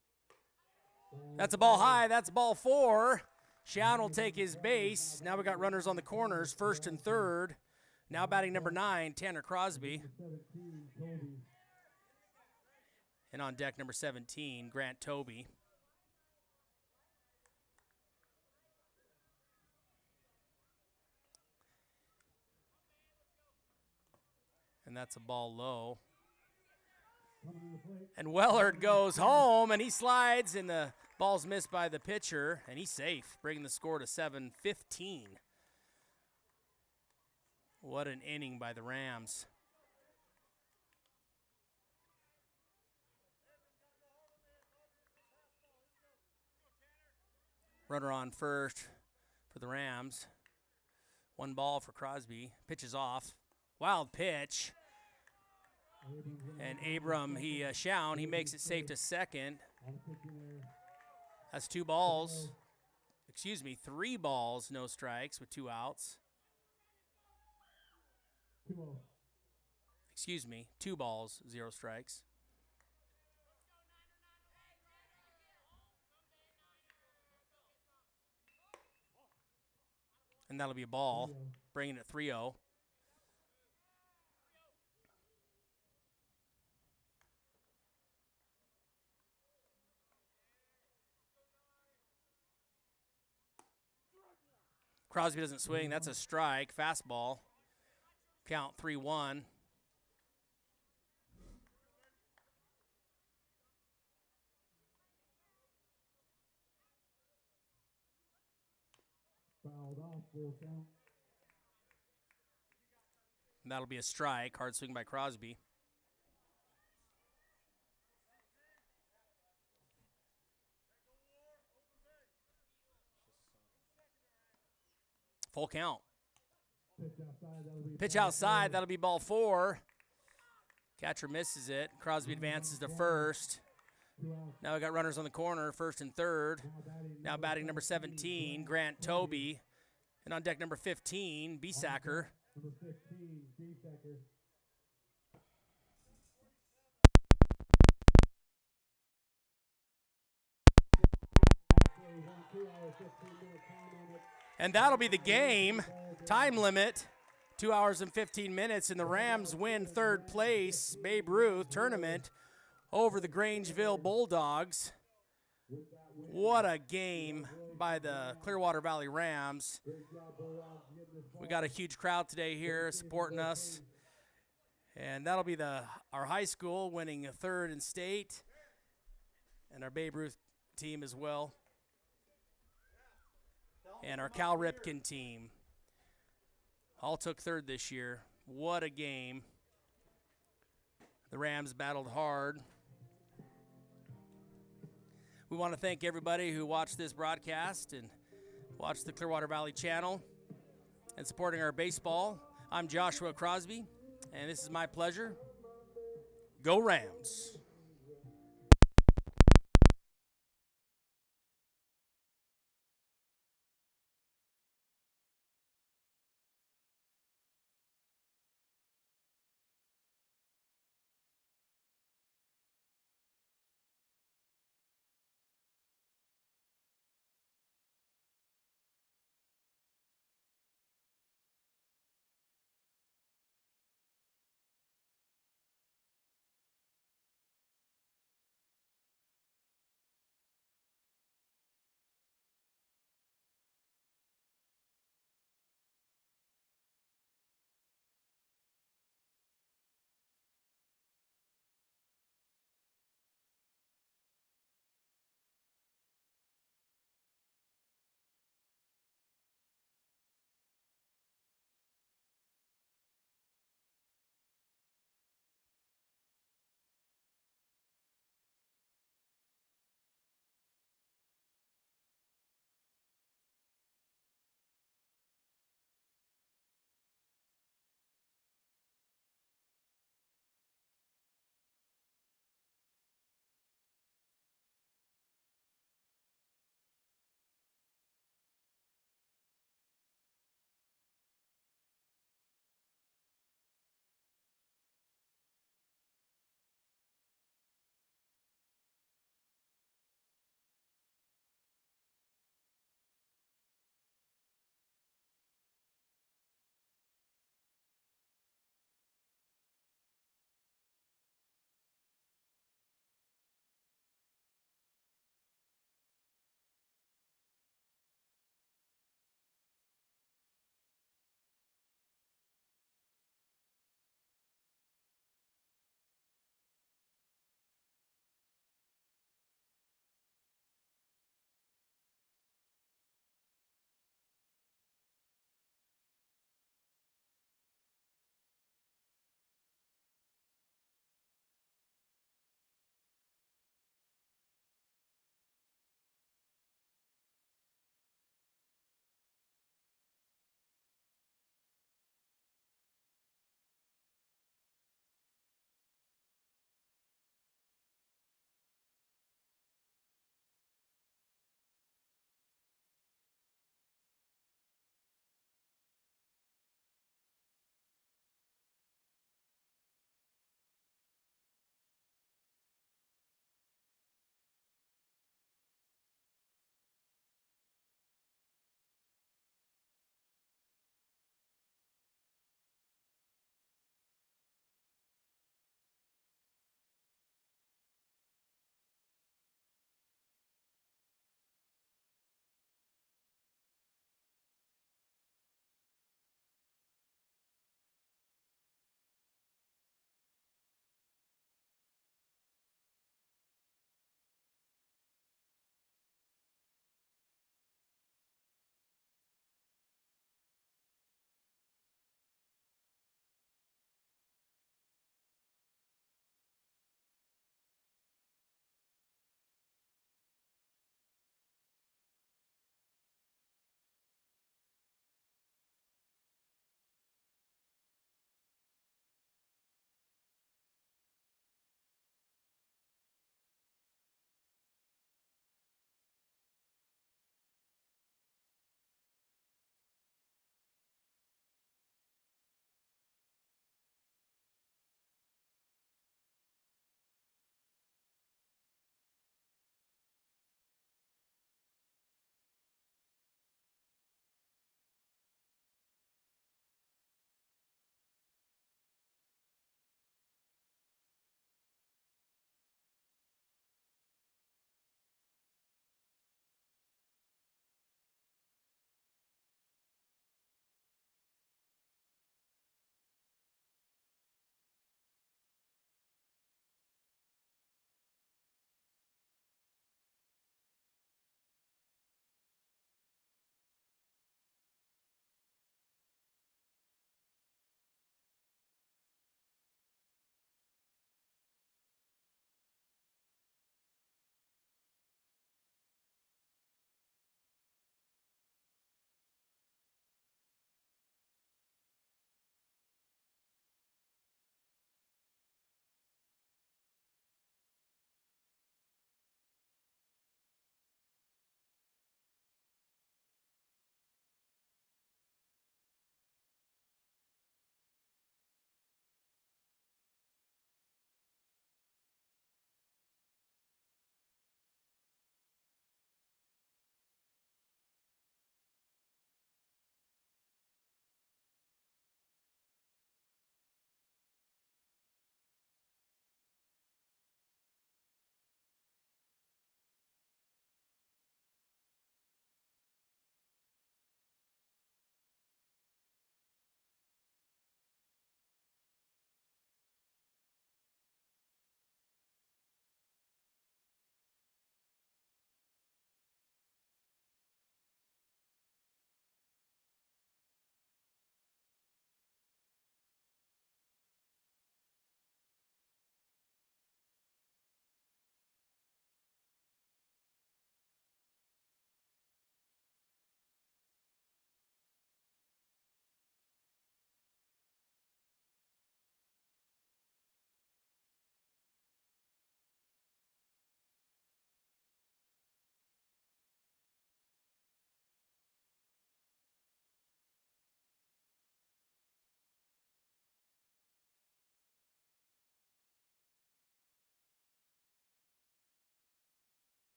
That's a ball high. That's ball 4. Schown will take his base. Now we got runners on the corners, first and third. Now batting number 9, Tanner Crosby. 17, Toby. And on deck number 17, Grant Toby. And that's a ball low. And Wellard goes home, and he slides, and the ball's missed by the pitcher, and he's safe, bringing the score to 7-15. What an inning by the Rams. Runner on first for the Rams. 1 ball for Crosby. Pitches off. Wild pitch. And Abram, Schown, he makes it safe to second. That's 2 balls. Excuse me, 3 balls, no strikes with 2 outs. 2-0. Excuse me, 2 balls, 0 strikes. And that'll be a ball, 3-0. bringing it 3-0. Crosby doesn't swing. That's a strike. Fastball. Count 3-1. Fouled off, full count. And that'll be a strike. Hard swing by Crosby. Full count. Pitch outside, that'll be Pitch outside. That'll be ball 4. Catcher misses it. Crosby advances to first. 2 outs. Now we got runners on the corner, first and third. Now batting number 17, Grant Toby. And on deck number 15, Bisacker. Number 15, B-Sacker. And that'll be the game. Time limit, 2 hours and 15 minutes, and the Rams win third place Babe Ruth tournament over the Grangeville Bulldogs. What a game by the Clearwater Valley Rams. We got a huge crowd today here supporting us. And that'll be our high school winning a third in state, and our Babe Ruth team as well. And our Cal Ripken team all took third this year. What a game. The Rams battled hard. We want to thank everybody who watched this broadcast and watched the Clearwater Valley channel and supporting our baseball. I'm Joshua Crosby, and this is my pleasure. Go Rams.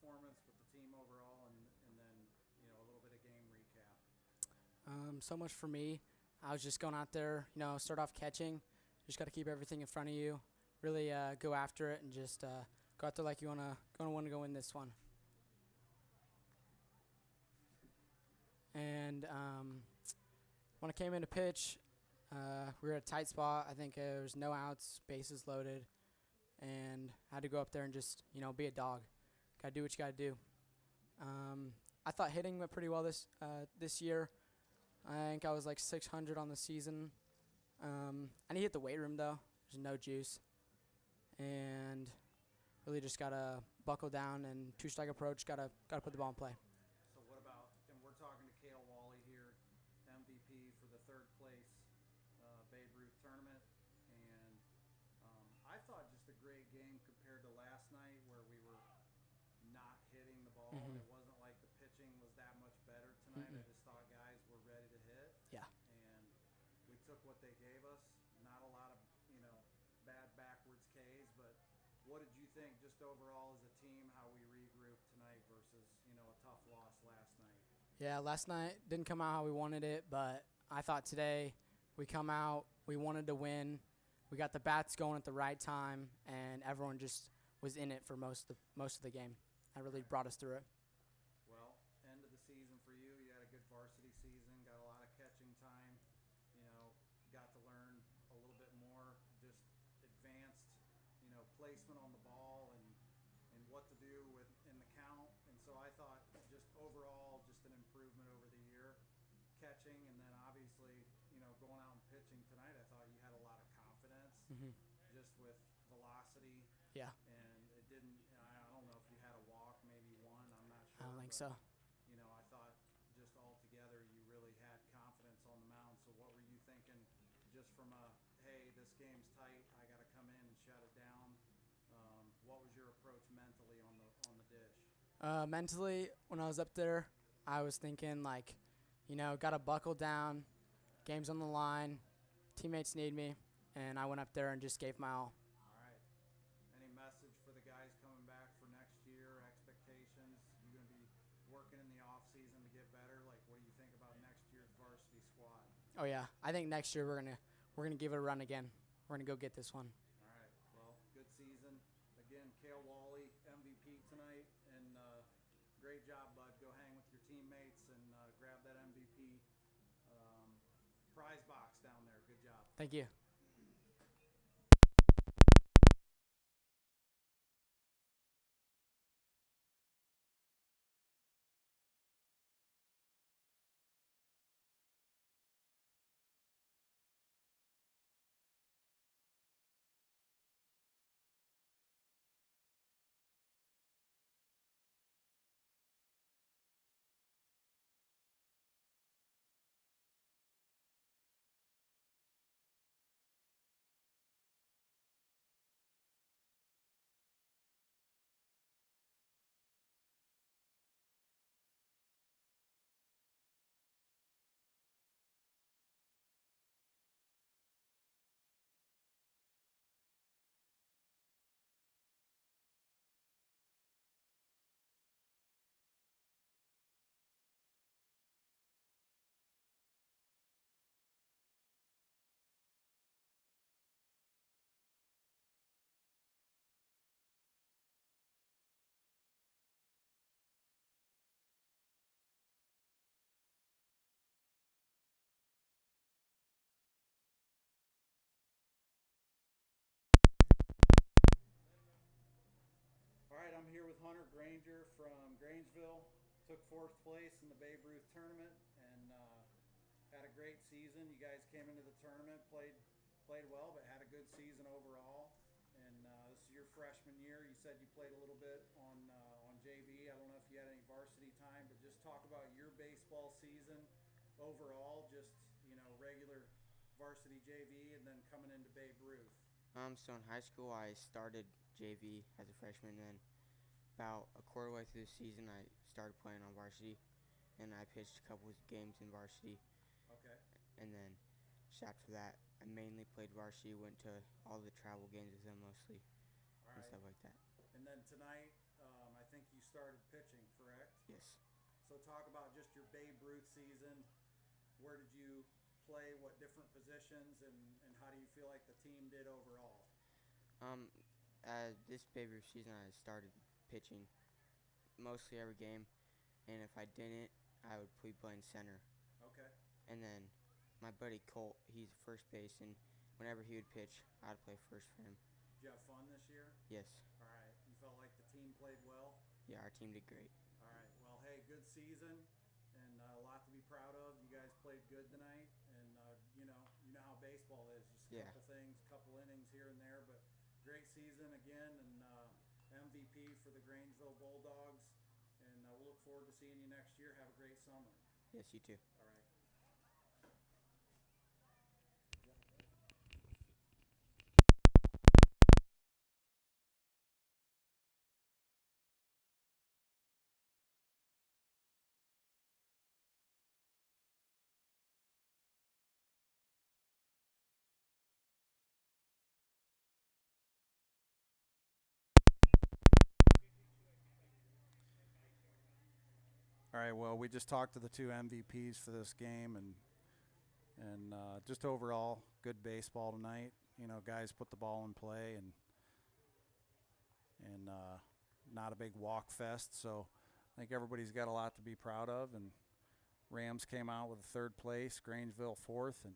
performance, but the team overall, and then a little bit of game recap. So much for me. I was just going out there, start off catching. Just got to keep everything in front of you. Really go after it and just go out there like you want to go win this one. And when I came in to pitch, we were at a tight spot. I think there was no outs, bases loaded, and I had to go up there and just be a dog. Got to do what you got to do. I thought hitting went pretty well this year. I think I was like 600 on the season. I need to hit the weight room though. There's no juice, and really just gotta buckle down and two-strike approach. Gotta put the ball in play. So what about? And we're talking to Cale Wally here, MVP for the third place Babe Ruth tournament, and I thought just a great game compared to last night where we were not hitting the ball. Mhm. It wasn't like the pitching was that much better tonight. Mm-mm. I just thought guys were ready to hit. Yeah. And we took what they gave us. Not a lot of bad backwards Ks, but what did you think just overall as a team, how we regrouped tonight versus a tough loss last night? Yeah, last night didn't come out how we wanted it, but I thought today we come out, we wanted to win. We got the bats going at the right time, and everyone just was in it for most of the game. That really brought us through it. Well, end of the season for you. You had a good varsity season, got a lot of catching time, got to learn a little bit more, just advanced, placement on the ball and what to do in the count. And so I thought just overall, just an improvement over the year, catching, and then obviously, going out and pitching tonight. I thought you had a lot of confidence, Mhm. just with velocity. Yeah. And it didn't. I don't know if you had a walk, maybe one. I'm not sure. I don't think but, so. I thought just altogether you really had confidence on the mound. So what were you thinking, just from hey, this game's tight, I got to come in and shut it down? What was your approach mentally on the dish? Mentally, when I was up there, I was thinking got to buckle down. Game's on the line. Teammates need me, and I went up there and just gave my all. All right. Any message for the guys coming back for next year? Expectations? You going to be working in the off season to get better? Like, what do you think about next year's varsity squad? Oh yeah, I think next year we're gonna give it a run again. We're gonna go get this one. All right. Well, good season. Again, Cale Wally, MVP tonight, and great job, bud. Go hang with your teammates and grab that MVP prize box down there. Good job. Thank you. All right, I'm here with Hunter Granger from Grangeville. Took fourth place in the Babe Ruth tournament and had a great season. You guys came into the tournament, played well, but had a good season overall. And this is your freshman year. You said you played a little bit on JV. I don't know if you had any varsity time, but just talk about your baseball season overall, just regular varsity JV, and then coming into Babe Ruth. So in high school, I started JV as a freshman, and then about a quarter way through the season, I started playing on varsity, and I pitched a couple of games in varsity. Okay. And then just after that, I mainly played varsity, went to all the travel games with them mostly, All and right. stuff like that. And then tonight, I think you started pitching, correct? Yes. So talk about just your Babe Ruth season. Where did you play? What different positions? And how do you feel like the team did overall? This Babe Ruth season, I started pitching mostly every game, and if I didn't, I would be playing center. Okay. And then my buddy Colt, he's first base, and whenever he would pitch, I'd play first for him. Did you have fun this year? Yes. All right. You felt like the team played well? Yeah, our team did great. All right. Well, hey, good season and a lot to be proud of. You guys played good tonight, and you know how baseball is. Just a Yeah. couple things, couple innings here and there, but great season again, and MVP for the Grangeville Bulldogs. And we'll look forward to seeing you next year. Have a great summer. Yes, you too. All right. All right. Well, we just talked to the two MVPs for this game, and just overall good baseball tonight. You know, guys put the ball in play, and not a big walk fest. So I think everybody's got a lot to be proud of. And Rams came out with third place, Grangeville fourth,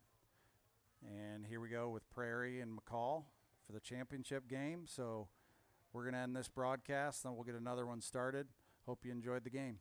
and here we go with Prairie and McCall for the championship game. So we're going to end this broadcast, then we'll get another one started. Hope you enjoyed the game.